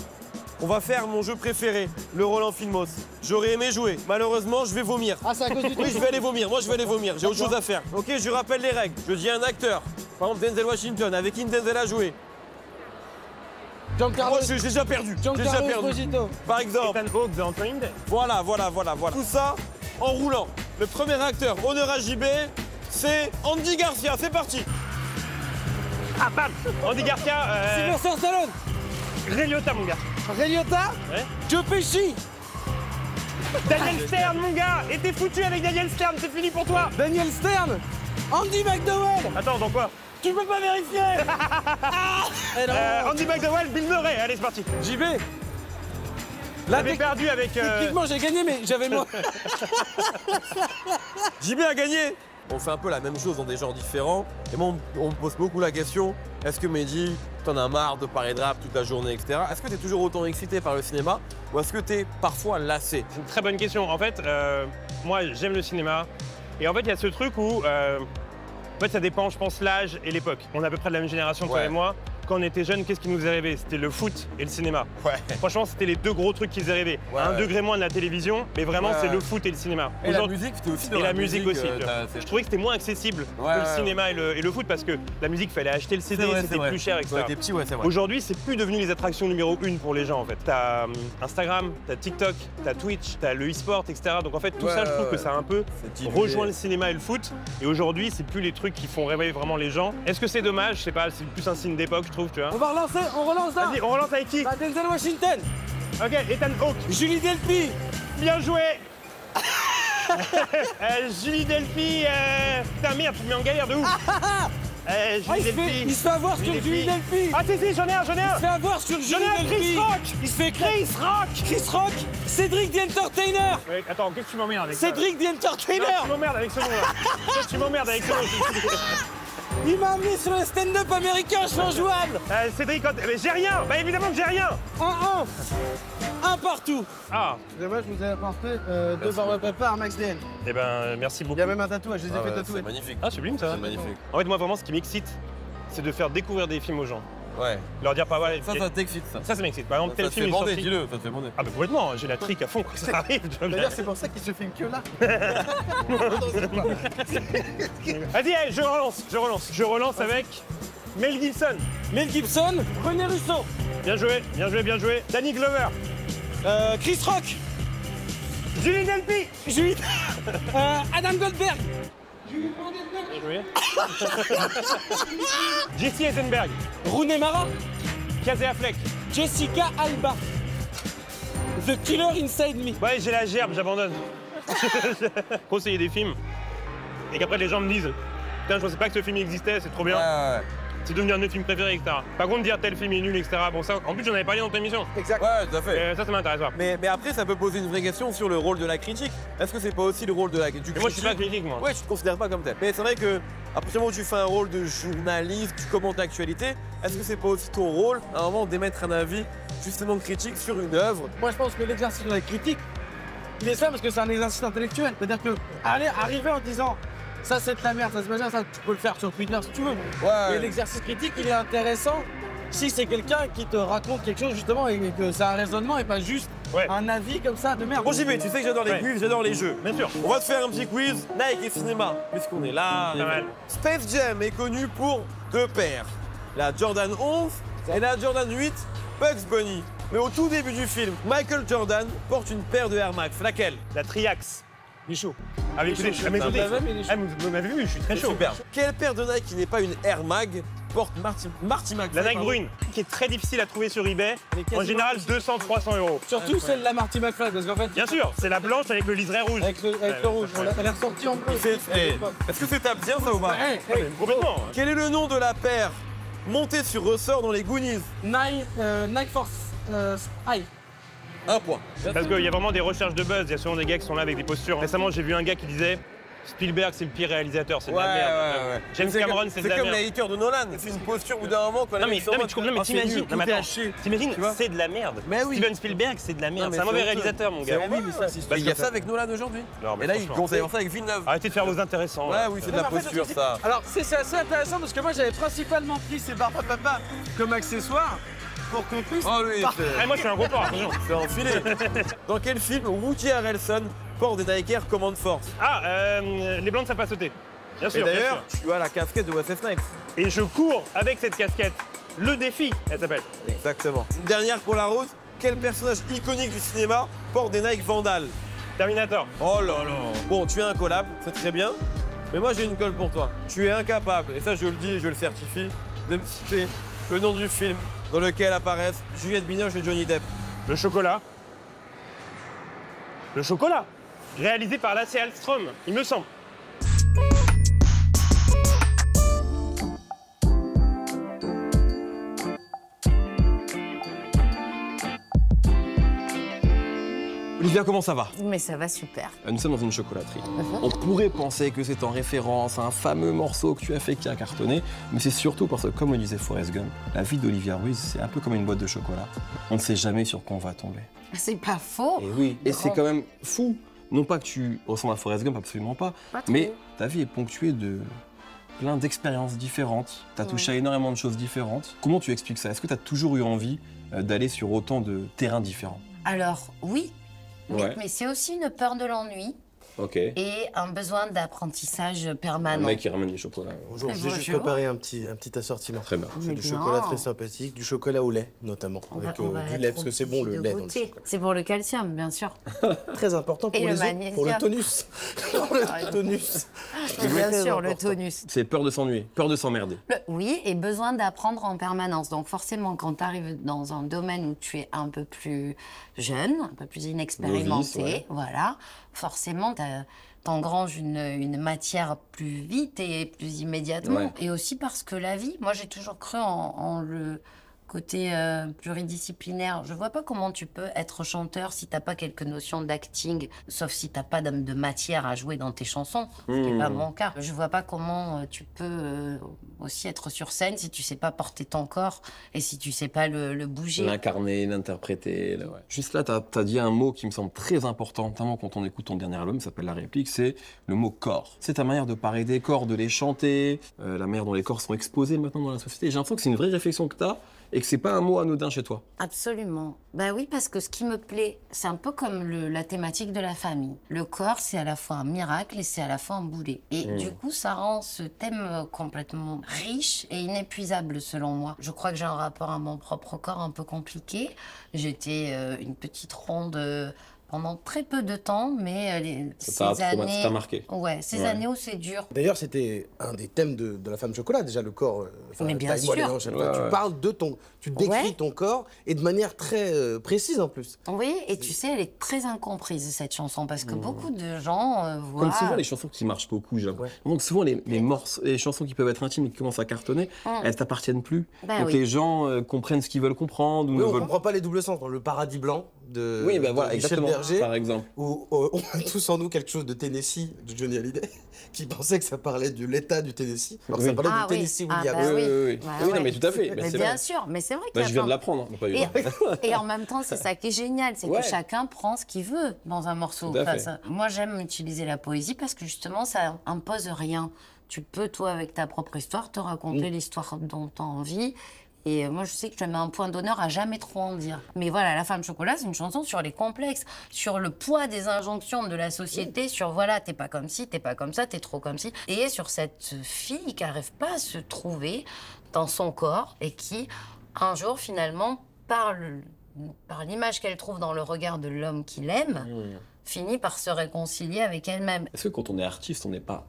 on va faire mon jeu préféré, le Roland Filmos. J'aurais aimé jouer. Malheureusement, je vais vomir. Ah, c'est à cause du Oui, je vais aller vomir. Moi, je vais aller vomir. J'ai autre chose à faire. Ok, je rappelle les règles. Je dis un acteur. Par exemple, Denzel Washington. Avec qui Denzel a joué? Giancarlo Moi, j'ai déjà perdu. J'ai déjà perdu. Esposito. Par exemple. Ethan Hawke de Anthony Day. Voilà. Tout ça en roulant. Le premier acteur, honneur à JB, c'est Andy Garcia. C'est parti. Ah, bam Andy Garcia, Sylvester Stallone. Ray Liotta, mon gars. Ray Liotta. Ouais. Joe Pesci. Daniel Stern, mon gars. Et t'es foutu avec Daniel Stern, c'est fini pour toi. Daniel Stern. Andy McDowell. Attends, dans quoi? Tu peux pas vérifier. Eh non. Andy McDowell, Bill Murray. Allez, c'est parti. JB. Là, J'avais perdu avec... techniquement, j'ai gagné, mais j'avais moins. JB a gagné. On fait un peu la même chose dans des genres différents. Et moi, on me pose beaucoup la question, est-ce que Mehdi, t'en as marre de parler de rap toute la journée, etc. Est-ce que t'es toujours autant excité par le cinéma ou est-ce que t'es parfois lassé? C'est une très bonne question. En fait, moi, j'aime le cinéma. Et en fait, il y a ce truc où, en fait, ça dépend, je pense, l'âge et l'époque. On est à peu près de la même génération, toi Ouais. et moi. Quand on était jeunes, qu'est-ce qui nous est rêvé? C'était le foot et le cinéma. Ouais. Franchement, c'était les deux gros trucs qui nous est rêvé. Ouais, Un ouais. degré moins de la télévision, mais vraiment, Ouais, c'est ouais. le foot et le cinéma. Et la Aujourd'hui- musique, c'était aussi dans et la musique aussi. tu vois. c'est- Je trouvais que c'était moins accessible Ouais, que le ouais, cinéma et le foot parce que la musique, fallait acheter le CD, C'est vrai, c'était c'est vrai. plus cher, etc. Quand t'es petit, ouais, c'est vrai. Aujourd'hui, c'est plus devenu les attractions numéro 1 pour les gens en fait. T'as Instagram, t'as TikTok, t'as Twitch, t'as le e-sport, etc. Donc en fait, tout Ouais, ça, je trouve ouais, que ça a un peu C'est dilué. rejoint le cinéma et le foot. Et aujourd'hui, c'est plus les trucs qui font rêver vraiment les gens. Est-ce que c'est dommage? Je sais pas, c'est plus un signe d'époque, je trouve, tu vois. On va relancer, on relance là. Vas-y, on relance avec qui? Bah, Denzel Washington, Ok, Ethan Hawke. Julie Delpy. Bien joué. Julie Delpy, putain merde, tu me mets en galère de ouf. Julie Delpy. Il se fait avoir sur Julie Julie Delpy. Ah si, j'en ai un. Il se fait avoir sur Julie J'en ai un, Chris Delpy. Rock. Il se fait Chris Rock. Chris Rock, Cédric the Entertainer. Ouais, attends, qu'est-ce que tu m'emmerdes avec ça? Cédric the Non, Entertainer. tu m'emmerdes avec ce nom-là. Tu m'emmerdes avec ce nom. Il m'a amené sur le stand-up américain, je suis injouable. Cédric, mais j'ai rien. Bah évidemment que j'ai rien. 1-1. Un partout. Ah, Moi, je vous ai apporté 2 barres de papa à Max DN. eh ben merci beaucoup. Il y a même un tatouage, je les ai fait tatouer. C'est magnifique. Ah, sublime ça. C'est magnifique. En fait, moi vraiment, ce qui m'excite, c'est de faire découvrir des films aux gens. Ouais. Leur dire pas voilà. Ça t'excite, ça. Ça m'excite. Par exemple, Ça tel te film fait est bander, sorti. dis-le, ça te fait bander. Ah bah complètement, j'ai la trique à fond quand ça arrive. tu vois. D'ailleurs, c'est pour ça qu'il se filme que là. Vas-y, allez, je relance avec Mel Gibson. Mel Gibson, René Russo, Bien joué. Danny Glover. Chris Rock, Julie Delpy. Julie, Adam Goldberg, Bien joué. Jesse Eisenberg. Rooney Mara, Casey Affleck. Jessica Alba, The Killer Inside Me. Ouais, j'ai la gerbe, j'abandonne. Conseiller des films. Et qu'après les gens me disent putain, je pensais pas que ce film existait, c'est trop bien. Ouais, C'est devenu un de mes films préférés, etc. Par contre, dire tel film est nul, etc. Bon, ça, en plus, j'en avais parlé dans ton émission. Exact. ouais, tout à fait. Ça m'intéresse pas. Mais après, ça peut poser une vraie question sur le rôle de la critique. Est-ce que c'est pas aussi le rôle de la critique? Mais moi, je suis pas critique, moi. Ouais, tu te considères pas comme tel. Mais c'est vrai que, à partir du moment où tu fais un rôle de journaliste, tu commentes l'actualité, est-ce que c'est pas aussi ton rôle, à un moment, d'émettre un avis justement critique sur une œuvre? Moi, je pense que l'exercice de la critique, il est ça parce que c'est un exercice intellectuel. C'est-à-dire que arriver en disant ça c'est de la merde, ça c'est pas ça, tu peux le faire sur Twitter si tu veux. Et l'exercice critique, il est intéressant si c'est quelqu'un qui te raconte quelque chose justement et que c'est un raisonnement et pas juste Ouais. un avis comme ça de merde. Bon, JB, tu sais que j'adore les Ouais. quiz, j'adore les jeux. Bien sûr. On va te faire un petit quiz Nike et cinéma, puisqu'on est là. Pas mal. Space Jam est connu pour deux paires. La Jordan 11 et la Jordan 8 Bugs Bunny. Mais au tout début du film, Michael Jordan porte une paire de Air Max. Laquelle? La Triax. Il est chaud. Ah, mais écoutez, chaud, mais c'est un écoutez, baveux, mais il est chaud. vous m'avez vu, je suis très chaud. Super. Quelle paire de Nike qui n'est pas une Air Mag porte Marty McFly? La Nike pardon. brune, qui est très difficile à trouver sur eBay. En général, 200-300 euros. Surtout celle de la Marty McFly parce qu'en fait, Bien sûr, c'est la blanche avec le liseré rouge. avec le rouge, elle est ressortie en bleu. Est-ce que c'est tape bien ça ou pas? Complètement. Quel est le nom de la paire montée sur ressort dans les Goonies? Nike Force High. Un point. Parce qu'il y a vraiment des recherches de buzz, il y a souvent des gars qui sont là avec des postures. Récemment, j'ai vu un gars qui disait Spielberg, c'est le pire réalisateur, c'est de la merde. James Cameron, c'est de la C'est comme merde. les haters de Nolan. C'est une posture au bout d'un moment quand Non mais, t'imagines, non, mais attends, t'imagines, Tu vois c'est de la merde. Mais oui. Steven Spielberg, c'est de la merde. mais C'est un c'est mauvais honteux. réalisateur, mon gars. Oui, mais ça, c'est Parce il y a que ça avec Nolan aujourd'hui. Non, mais Et là, il franchement. commence à y avoir ça avec Villeneuve. Arrêtez de faire vos intéressants. Ouais, là. oui, c'est de la posture, ça. Alors, c'est assez intéressant parce que moi, j'avais principalement pris ces barres à papa comme accessoire pour qu'on puisse. Oh, lui, Eh, moi, je suis un gros porc, attention. c'est enfilé. Dans quel film Woody Harrelson porte des Nike Air Command Force? Ah, les blancs ne savent pas sauter. Bien Et sûr, bien d'ailleurs, sûr. tu as la casquette de Wesley Snipes. Et je cours avec cette casquette. Le défi, elle s'appelle. Exactement. Une dernière pour la rose. Quel personnage iconique du cinéma porte des Nike Vandal? Terminator. Oh là là. Bon, tu es un collab, c'est très bien. Mais moi, j'ai une colle pour toi. Tu es incapable, et ça, je le dis et je le certifie, de me citer le nom du film dans lequel apparaissent Juliette Binoche et Johnny Depp. Le chocolat. Le chocolat. Réalisé par Lasse Hallström, il me semble. Olivia, comment ça va? Mais ça va super. Nous sommes dans une chocolaterie. On pourrait penser que c'est en référence à un fameux morceau que tu as fait qui a cartonné, mais c'est surtout parce que, comme le disait Forrest Gump, la vie d'Olivia Ruiz, c'est un peu comme une boîte de chocolat. On ne sait jamais sur quoi on va tomber. C'est pas faux. Et oui, et c'est quand même fou. Non pas que tu ressembles à Forrest Gump, absolument pas, mais ta vie est ponctuée de plein d'expériences différentes. Tu as touché à énormément de choses différentes. Comment tu expliques ça? Est-ce que tu as toujours eu envie d'aller sur autant de terrains différents? Alors, oui, Ouais. mais c'est aussi une peur de l'ennui Ok. et un besoin d'apprentissage Un permanent. mec qui ramène des chocolats. Bonjour, j'ai juste Bonjour. préparé un petit assortiment. Très bien. C'est Mais du bien. chocolat très sympathique, du chocolat au lait notamment, On va- avec on va du être lait, parce que c'est bon le obligé lait de dans le goûter. chocolat. C'est pour le calcium, bien sûr. Très important pour Et le les os, pour le magnésium. tonus. Pour le tonus. Bien Très sûr, le important. tonus. C'est peur de s'ennuyer, peur de s'emmerder. Oui, et besoin d'apprendre en permanence. Donc forcément, quand tu arrives dans un domaine où tu es un peu plus jeune, un peu plus inexpérimenté, Novice, ouais. voilà, forcément, t'engranges une matière plus vite et plus immédiatement. Ouais. Et aussi parce que la vie, moi j'ai toujours cru en le côté pluridisciplinaire. Je vois pas comment tu peux être chanteur si t'as pas quelques notions d'acting, sauf si t'as pas de matière à jouer dans tes chansons, ce qui n'est pas mon cas. Je vois pas comment tu peux aussi être sur scène si tu sais pas porter ton corps et si tu sais pas le bouger. L'incarner, l'interpréter. Ouais. Juste là, tu as dit un mot qui me semble très important, notamment quand on écoute ton dernier album, ça s'appelle La Réplique, c'est le mot corps. C'est ta manière de parler des corps, de les chanter, la manière dont les corps sont exposés maintenant dans la société. J'ai l'impression que c'est une vraie réflexion que tu as et que c'est pas un mot anodin chez toi. Absolument. Ben oui, parce que ce qui me plaît, c'est un peu comme la thématique de la famille. Le corps, c'est à la fois un miracle et c'est à la fois un boulet. Et du coup, ça rend ce thème complètement riche et inépuisable, selon moi. Je crois que j'ai un rapport à mon propre corps un peu compliqué. J'étais une petite ronde pendant très peu de temps, mais Ça t'a marqué. Ouais, ces Ouais. années où c'est dur. D'ailleurs, c'était un des thèmes de la femme chocolat, déjà le corps. Mais bien taille-moi les sûr. hanches, Ouais, tu ouais. parles de ton, tu décris Ouais. ton corps et de manière très précise en plus. Oui, et tu sais, elle est très incomprise, cette chanson, parce que beaucoup de gens voient... Comme souvent les chansons qui marchent beaucoup, j'ai l'impression. Donc souvent les morceaux, les chansons qui peuvent être intimes et qui commencent à cartonner, elles t'appartiennent plus. Ben Donc oui. les gens comprennent ce qu'ils veulent comprendre ou Oui, ne on veulent comprend pas les doubles sens. Le paradis blanc de, Oui, ben de voilà, Michel exactement, Berger, par exemple. où on a tous en nous quelque chose de Tennessee, de Johnny Hallyday, qui pensait que ça parlait de l'état du Tennessee, alors que ça Oui. parlait Ah du oui. Tennessee Ah Williams. bah Oui, oui, oui. Bah Oui, non, ouais. mais tout à fait. Mais c'est bien vrai. sûr, mais c'est vrai qu'il Bah, y a je viens de plein- l'apprendre. Pas eu. Et en même temps, c'est ça qui est génial, c'est Ouais. que chacun prend ce qu'il veut dans un morceau. Tout à Enfin, fait. moi, j'aime utiliser la poésie parce que justement, ça impose rien. Tu peux, toi, avec ta propre histoire, te raconter l'histoire dont tu as envie. Et moi, je sais que je mets un point d'honneur à jamais trop en dire. Mais voilà, La Femme Chocolat, c'est une chanson sur les complexes, sur le poids des injonctions de la société, sur voilà, t'es pas comme ci, t'es pas comme ça, t'es trop comme ci. Et sur cette fille qui n'arrive pas à se trouver dans son corps et qui, un jour, finalement, par l'image qu'elle trouve dans le regard de l'homme qu'il aime, finit par se réconcilier avec elle-même. Est-ce que quand on est artiste, on n'est pas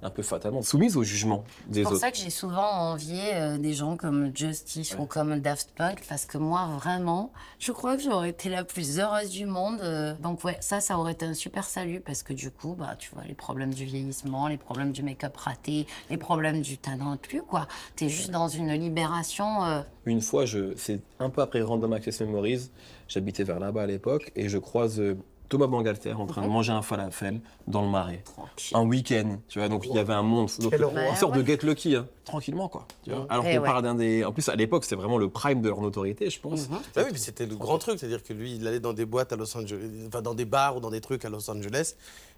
un peu fatalement soumise au jugement des C'est pour autres? ça que j'ai souvent envié des gens comme Justice ou comme Daft Punk, parce que moi, vraiment, je crois que j'aurais été la plus heureuse du monde. Donc ouais, ça aurait été un super salut, parce que du coup, bah, tu vois, les problèmes du vieillissement, les problèmes du make-up raté, les problèmes du talent plus, quoi. T'es juste dans une libération... Une fois, c'est un peu après Random Access Memories, j'habitais vers là-bas à l'époque, et je croise Thomas Bangalter en train de manger un falafel dans le Marais. tranquille. Un week-end, tu vois, donc il y avait un monde, donc, Quel une roi. sorte de Ouais. Get Lucky, hein, tranquillement, quoi. Tu vois. Alors Eh qu'on ouais. parle d'un des... En plus, à l'époque, c'était vraiment le prime de leur notoriété, je pense. Bah oui, mais c'était le grand truc, c'est-à-dire que lui, il allait dans des boîtes à Los Angeles, enfin dans des bars ou dans des trucs à Los Angeles,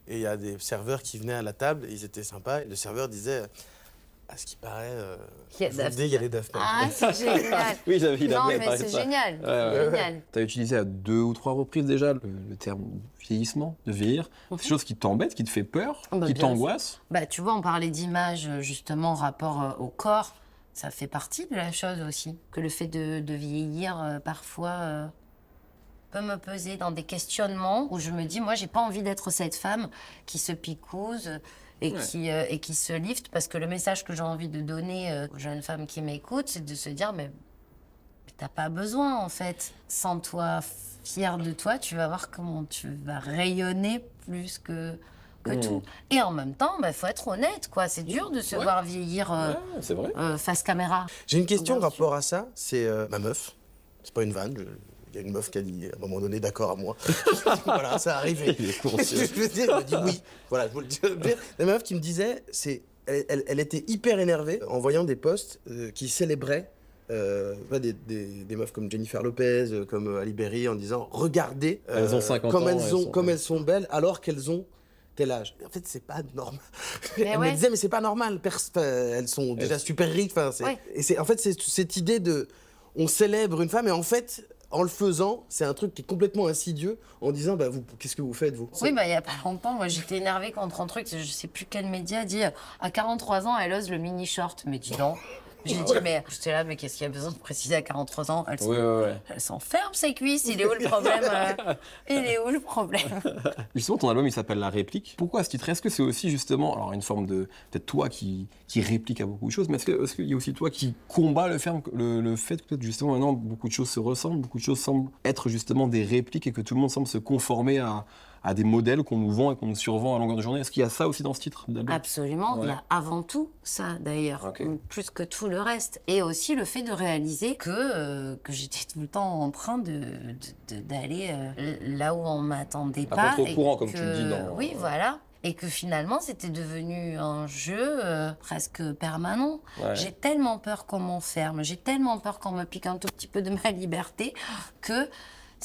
et il y a des serveurs qui venaient à la table, et ils étaient sympas, et le serveur disait, à ce qui paraît, Il y a aujourd'hui, il y a les Daft Punk. Ah, c'est génial. Oui, j'avais il Non, avait mais parlé c'est de ça. génial. Ouais. Génial. Tu as utilisé à 2 ou 3 reprises déjà le terme vieillissement, de vieillir. C'est des choses qui t'embêtent, qui te fait peur, Bah, qui bien t'angoissent. Bah, tu vois, on parlait d'image, justement, en rapport au corps. Ça fait partie de la chose aussi. Que le fait de vieillir, parfois, peut me peser dans des questionnements où je me dis, moi, j'ai pas envie d'être cette femme qui se picouse et, et qui se lifte. Parce que le message que j'ai envie de donner aux jeunes femmes qui m'écoutent, c'est de se dire, mais t'as pas besoin, en fait. Sans toi, fière de toi, tu vas voir comment tu vas rayonner plus que tout. Et en même temps, il faut être honnête, quoi. C'est dur de se voir vieillir Ouais, c'est vrai. face caméra. J'ai une question Bien rapport à ça, c'est ma meuf, c'est pas une vanne, Il y a une meuf qui a dit, à un moment donné, d'accord à moi. Voilà, ça arrivait. Il est conscient. Je veux dire, il m'a dit oui. Voilà, je vous le dis. La meuf qui me disait, elle était hyper énervée en voyant des posts qui célébraient des meufs comme Jennifer Lopez, comme Ali Berry, en disant regardez Elles ont 50 comme ans, elles sont belles alors qu'elles ont tel âge. En fait, c'est pas normal. Elle ouais. me disait mais c'est pas normal. Elles sont déjà super riches. Ouais. Et en fait c'est cette idée de on célèbre une femme et en fait en le faisant, c'est un truc qui est complètement insidieux en disant bah qu'est-ce que vous faites vous? Oui, bah il y a pas longtemps, moi j'étais énervée contre un truc, je sais plus quel média a dit à 43 ans, elle ose le mini short. Mais dis donc. J'ai dit, mais j'étais là, mais qu'est-ce qu'il y a besoin de préciser à 43 ans? Elle s'enferme ses cuisses, il est où le problème? Il est où le problème? Justement, ton album, il s'appelle La Réplique. Pourquoi ce titre? Est-ce que c'est aussi justement, alors une forme de, peut-être toi qui réplique à beaucoup de choses, mais est-ce qu'il y a aussi toi qui combat le fait que peut-être justement maintenant beaucoup de choses se ressemblent, beaucoup de choses semblent être justement des répliques et que tout le monde semble se conformer à des modèles qu'on nous vend et qu'on nous survend à longueur de journée. Est-ce qu'il y a ça aussi dans ce titre d'album? Absolument, il y a avant tout ça d'ailleurs, plus que tout le reste. Et aussi le fait de réaliser que j'étais tout le temps en train d'aller là où on m'attendait pas. Pas trop au courant, comme tu le dis dans... Oui, voilà. Et que finalement, c'était devenu un jeu presque permanent. Ouais. J'ai tellement peur qu'on m'enferme, j'ai tellement peur qu'on me pique un tout petit peu de ma liberté que...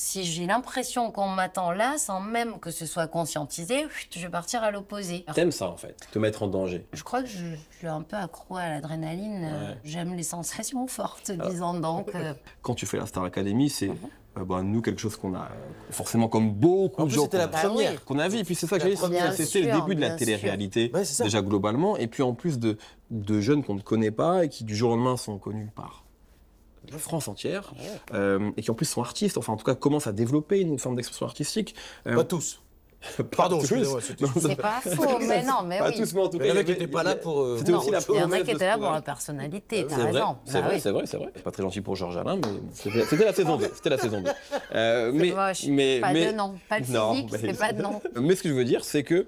Si j'ai l'impression qu'on m'attend là, sans même que ce soit conscientisé, je vais partir à l'opposé. T'aimes ça, en fait, te mettre en danger? Je crois que je suis un peu accro à l'adrénaline. Ouais. J'aime les sensations fortes, disons donc. Quand tu fais la Star Academy, c'est nous quelque chose qu'on a forcément comme beaucoup de gens. C'était la première qu'on a vu. Et puis c'est ça que j'allais dire, c'était le début de la télé-réalité, déjà globalement. Et puis en plus de jeunes qu'on ne connaît pas et qui du jour au lendemain sont connus par la France entière, et qui en plus sont artistes, enfin en tout cas commencent à développer une forme d'expression artistique. Pas tous. Pardon, excusez-moi. C'est pas faux, mais non, mais pas oui. tous, mais en tout cas, il y en a qui n'étaient pas là pour... C'était aussi la il y en a qui étaient là pour la personnalité, t'as raison. C'est vrai. C'est pas très gentil pour Georges Alain, mais c'était la saison 2. C'était la saison 2. Mais pas de nom, pas de physique, c'est pas de nom. Mais ce que je veux dire, c'est que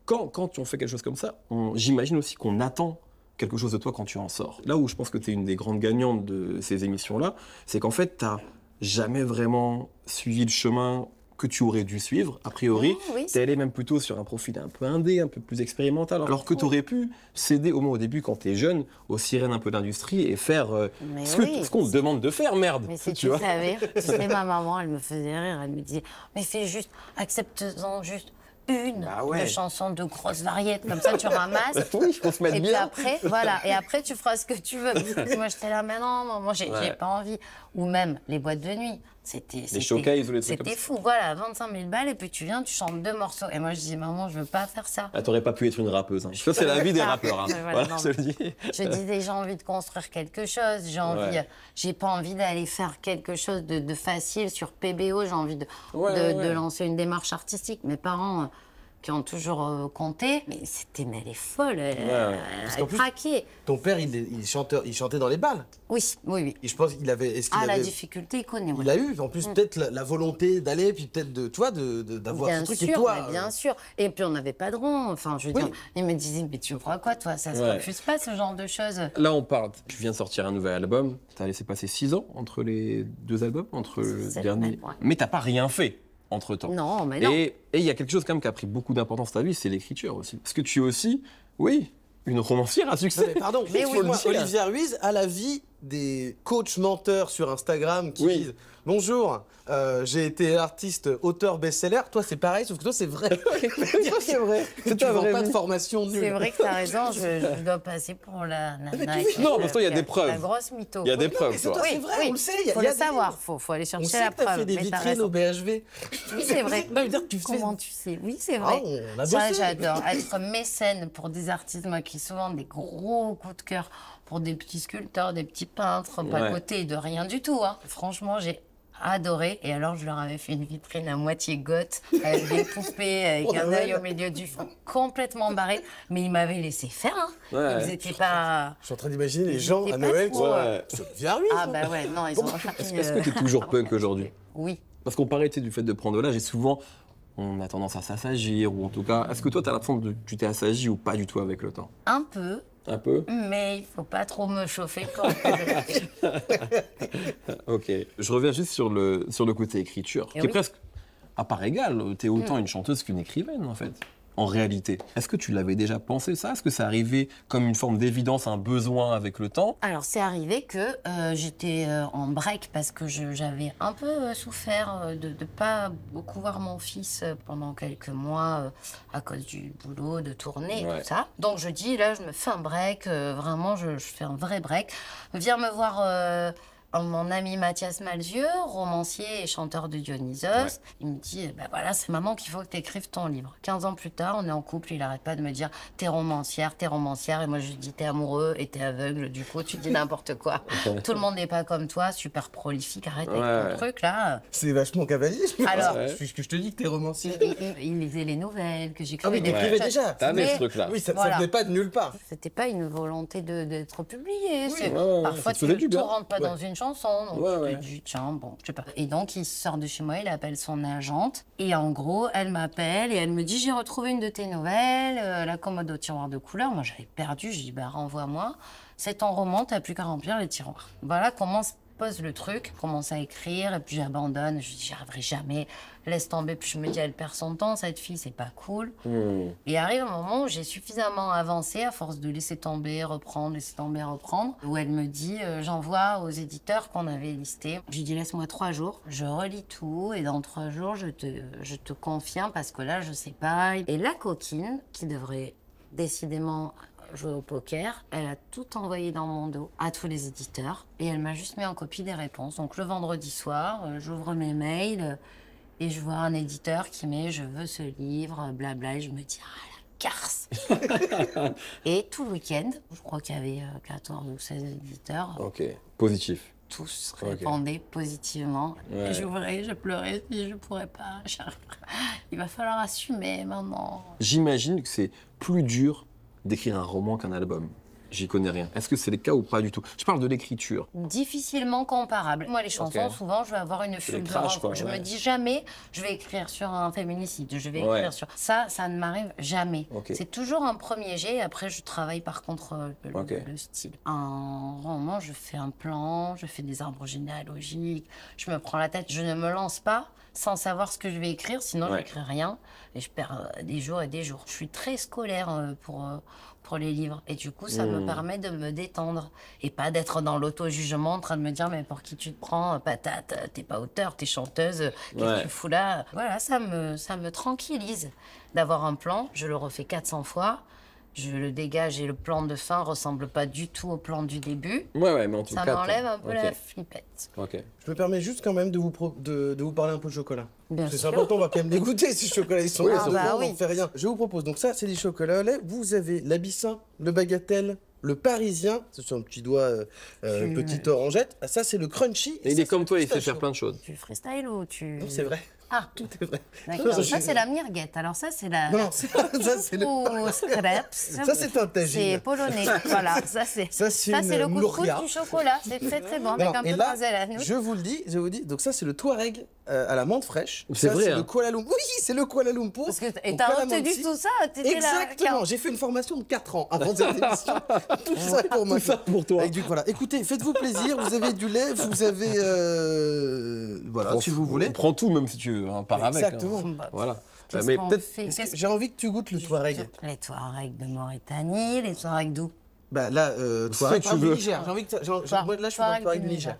quand on fait quelque chose comme ça, j'imagine aussi qu'on attend quelque chose de toi quand tu en sors. Là où je pense que tu es une des grandes gagnantes de ces émissions-là, c'est qu'en fait, tu n'as jamais vraiment suivi le chemin que tu aurais dû suivre, a priori. Tu es allé même plutôt sur un profil un peu indé, un peu plus expérimental, alors que tu aurais pu céder au moins au début, quand tu es jeune, aux sirènes un peu d'industrie et faire ce qu'on te demande de faire, merde. Mais si tu savais, tu sais, ma maman, elle me faisait rire, elle me disait, mais fais juste, accepte-en juste une chanson de grosse variété, comme ça tu ramasses. Oui, je pense se mettre et bien. Puis après, voilà, et après tu feras ce que tu veux. Moi j'étais là, mais non, maman, j'ai pas envie. Ou même les boîtes de nuit. Les showcases ou les trucs comme ça. C'était fou, voilà, 25 000 balles et puis tu viens, tu chantes 2 morceaux. Et moi je dis, maman, je veux pas faire ça. Ah, t'aurais pas pu être une rappeuse. Hein. Ça, c'est la vie des rappeurs. Hein. Voilà, je te le dis. Je disais, j'ai envie de construire quelque chose, j'ai pas envie d'aller faire quelque chose de facile sur PBO, j'ai envie de lancer une démarche artistique. Mes parents... qui ont toujours compté, mais elle est folle, elle craquait. Ton père, il chantait dans les balles. Oui. Et je pense qu'il avait... la difficulté, il connaît. Il a eu, en plus, peut-être la volonté d'aller, puis peut-être d'avoir ce truc. Bien sûr. Et puis on n'avait pas de rond. Enfin, je veux dire, il me disait, mais tu crois quoi, toi? Ça se refuse pas, ce genre de choses. Là, on parle. Tu viens de sortir un nouvel album. T'as laissé passer 6 ans entre les 2 albums, entre le dernier. Mais t'as pas rien fait entre-temps. Non, mais non. Et il y a quelque chose quand même qui a pris beaucoup d'importance dans ta vie, c'est l'écriture aussi. Parce que tu es aussi, une romancière à succès. Mais pardon, mais Olivier Ruiz a la vie des coachs menteurs sur Instagram qui disent « Bonjour, j'ai été artiste, auteur best-seller. » Toi, c'est pareil, sauf que toi, c'est vrai. C'est vrai. Tu ne vends pas de formation nulle. C'est vrai que tu as raison, je dois passer pour la nana. Non, parce qu'il y a des preuves. La grosse mytho. Il y a des preuves, toi. C'est vrai, on le sait. Il faut le savoir, il faut aller chercher la preuve. On sait que tu as fait des vitrines au BHV. Oui, c'est vrai. Comment tu sais? Oui, c'est vrai. On a bossé. Ça, j'adore. Être mécène pour des artistes, moi, qui souvent des gros coups de cœur pour des petits sculpteurs, des petits peintres, pas à côté de rien du tout. Hein. Franchement, j'ai adoré. Et alors, je leur avais fait une vitrine à moitié goth, avec des poupées, avec un œil au milieu du fond, complètement barré. Mais ils m'avaient laissé faire. Hein. Ils n'étaient pas... Je suis en train d'imaginer les gens à Noël. Ah bah ouais, non, ils ont... Est-ce que tu es toujours punk aujourd'hui? Oui. Parce qu'on parlait du fait de prendre de l'âge et souvent, on a tendance à s'assagir, ou en tout cas, est-ce que toi, tu as l'impression que tu t'es assagi ou pas du tout avec le temps? Un peu. Un peu. Mais il faut pas trop me chauffer quand Ok. Je reviens juste sur le côté écriture, qui est presque à part égale. T'es autant une chanteuse qu'une écrivaine, en fait. En réalité, est-ce que tu l'avais déjà pensé ça? Est-ce que c'est arrivé comme une forme d'évidence, un besoin avec le temps? Alors, c'est arrivé que j'étais en break parce que j'avais un peu souffert de ne pas beaucoup voir mon fils pendant quelques mois à cause du boulot, de tournée et tout ça. Donc, je dis, là, je me fais un break, vraiment, je fais un vrai break. Viens me voir... mon ami Mathias Malzieu, romancier et chanteur de Dionysos, il me dit, bah voilà, c'est maman qu'il faut que tu écrives ton livre. 15 ans plus tard, on est en couple, il arrête pas de me dire, t'es romancière, et moi je lui dis, t'es amoureux et t'es aveugle, du coup tu dis n'importe quoi. Tout le monde n'est pas comme toi, super prolifique, arrête avec ton truc là. C'est vachement cavalier. Alors, puisque je te dis que t'es romancier. Il lisait les nouvelles que j'écrivais. Ah oui, t'écrivais déjà. T'avais ce truc-là. Oui, ça venait pas de nulle part. C'était pas une volonté d'être publié. Parfois, ça faisait du tout bien. rentre pas dans une chanson. Donc je me dis, tiens, bon, je sais pas. Et donc, il sort de chez moi, il appelle son agente. Et en gros, elle m'appelle et elle me dit, j'ai retrouvé une de tes nouvelles, la commode au tiroir de couleur. Moi, j'avais perdu. Je dis, bah, renvoie-moi. C'est ton roman, t'as plus qu'à remplir les tiroirs. Voilà comment se pose le truc, commence à écrire, et puis j'abandonne. Je dis, j'y arriverai jamais. Laisse tomber. Puis je me dis, elle perd son temps, cette fille, c'est pas cool. Et arrive un moment où j'ai suffisamment avancé, à force de laisser tomber, reprendre, où elle me dit, j'envoie aux éditeurs qu'on avait listés. Je lui dis, laisse-moi 3 jours, je relis tout, et dans 3 jours, je te confirme, parce que là, je sais pas. Et la coquine, qui devrait décidément jouer au poker, elle a tout envoyé dans mon dos à tous les éditeurs, et elle m'a juste mis en copie des réponses. Donc le vendredi soir, j'ouvre mes mails, et je vois un éditeur qui met « je veux ce livre », blabla, et je me dis « ah, la garce !» Et tout le week-end, je crois qu'il y avait 14 ou 16 éditeurs. Ok, positif. Tous répondaient positivement. Et j'ouvrais, je pleurais, je ne pourrais pas, il va falloir assumer maintenant. J'imagine que c'est plus dur d'écrire un roman qu'un album. J'y connais rien. Est-ce que c'est le cas ou pas du tout? Je parle de l'écriture. Difficilement comparable. Moi, les chansons, souvent, je vais avoir une fulgurance. Je me dis jamais, je vais écrire sur un féminicide, je vais écrire sur... Ça ne m'arrive jamais. C'est toujours un premier jet, après, je travaille par contre le style. Un roman, je fais un plan, je fais des arbres généalogiques, je me prends la tête, je ne me lance pas sans savoir ce que je vais écrire, sinon je n'écris rien et je perds des jours et des jours. Je suis très scolaire pour les livres et du coup ça me permet de me détendre et pas d'être dans l'auto-jugement en train de me dire mais pour qui tu te prends, patate, t'es pas auteur, t'es chanteuse, qu'est-ce que tu fous là? Voilà, ça me tranquillise d'avoir un plan, je le refais 400 fois. Je le dégage et le plan de fin ressemble pas du tout au plan du début. Mais en tout cas... Ça m'enlève un peu la flippette. Je me permets juste quand même de vous parler un peu de chocolat. Bien sûr. C'est important, on va quand même les goûter, ces chocolats. Ils sont on n'en fait rien. Je vous propose, donc ça, c'est des chocolats au lait. Vous avez l'Abyssin, le Bagatelle, le Parisien, c'est sur un petit doigt, petite orangette. Ah, ça, c'est le crunchy. Et il est comme toi, il sait faire plein de choses. Tu freestyle ou tu... Non, c'est vrai. Ah, tout est vrai. D'accord. Ça, c'est la mirguette. Alors ça, c'est la... Non, ça, c'est le... Ça, c'est un tagine. C'est polonais. Voilà, ça, c'est le couscous du chocolat. C'est très, très bon, avec un peu de brésil à nous. Je vous le dis, donc ça, c'est le Touareg à la menthe fraîche. C'est vrai, c'est le Kuala Lumpur. Oui, c'est le Kuala Lumpur. Parce que t'as retenu tout ça, t'étais là. Exactement, j'ai fait une formation de 4 ans avant cette émission. Tout ça pour moi. Tout ça pour toi. Voilà. Écoutez, faites-vous plaisir, vous avez du lait, vous avez... Voilà, si vous voulez. On prend tout, même si tu veux, part avec. Exactement. Voilà. Mais peut-être... J'ai envie que tu goûtes le Touareg. Les Touaregs de Mauritanie, les Touaregs d'où? Bah là, Touareg du Niger. Là, je suis dans le Touareg du Niger.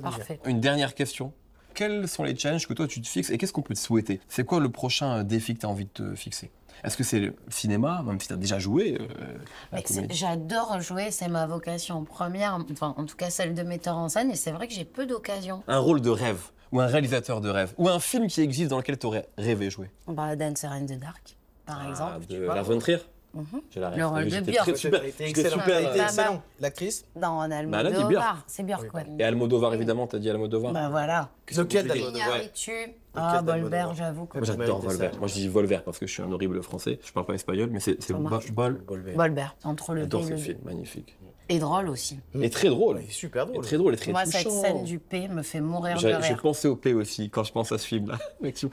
Parfait. Une dernière question. Quels sont les challenges que toi tu te fixes et qu'est-ce qu'on peut te souhaiter? C'est quoi le prochain défi que tu as envie de te fixer? Est-ce que c'est le cinéma, même si tu as déjà joué J'adore jouer, c'est ma vocation première, enfin en tout cas celle de metteur en scène, et c'est vrai que j'ai peu d'occasions. Un rôle de rêve, ou un réalisateur de rêve, ou un film qui existe dans lequel tu aurais rêvé jouer? Dancer in the Dark, par exemple. De Lars von Trier. Le rôle de Björk. C'était excellent. L'actrice dans Almodovar, c'est Björk, ouais. Et Almodovar, évidemment, t'as dit Almodovar. Bah voilà. Lequel d'Almodovar? Iñárritu, Ah, Bolbert, j'avoue que... Moi, j'adore Volver. Moi, je dis Volver parce que je suis un horrible français. Je parle pas espagnol, mais c'est Bolbert, entre le J'adore P et ce le film, magnifique. Et drôle aussi. Et très drôle. Il est super drôle. Et très drôle et très Moi, touchant. cette scène du P me fait mourir de J'ai rire. pensé au P aussi quand je pense à ce film-là.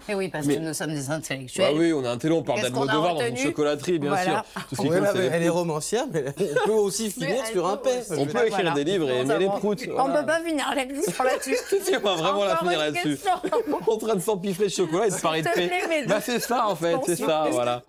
Et oui, parce Mais- que nous sommes des intellectuels. Ah oui, on a un télo, on parle Qu'est-ce qu'on a d'Almodovar dans une retenu chocolaterie, bien Voilà. sûr. Tout ce qui Ouais, compte, là, c'est les elle est proutes. romancière, mais on peut aussi finir elle sur un peut P. aussi. On peut écrire des livres et aimer les proutes. On peut pas finir l'émission là-dessus. Si, on va vraiment la Encore finir une là-dessus. question. En train de s'empiffrer de chocolat et de parler de S'il te paix. plaît, mais Bah c'est ça en fait, c'est ça, voilà.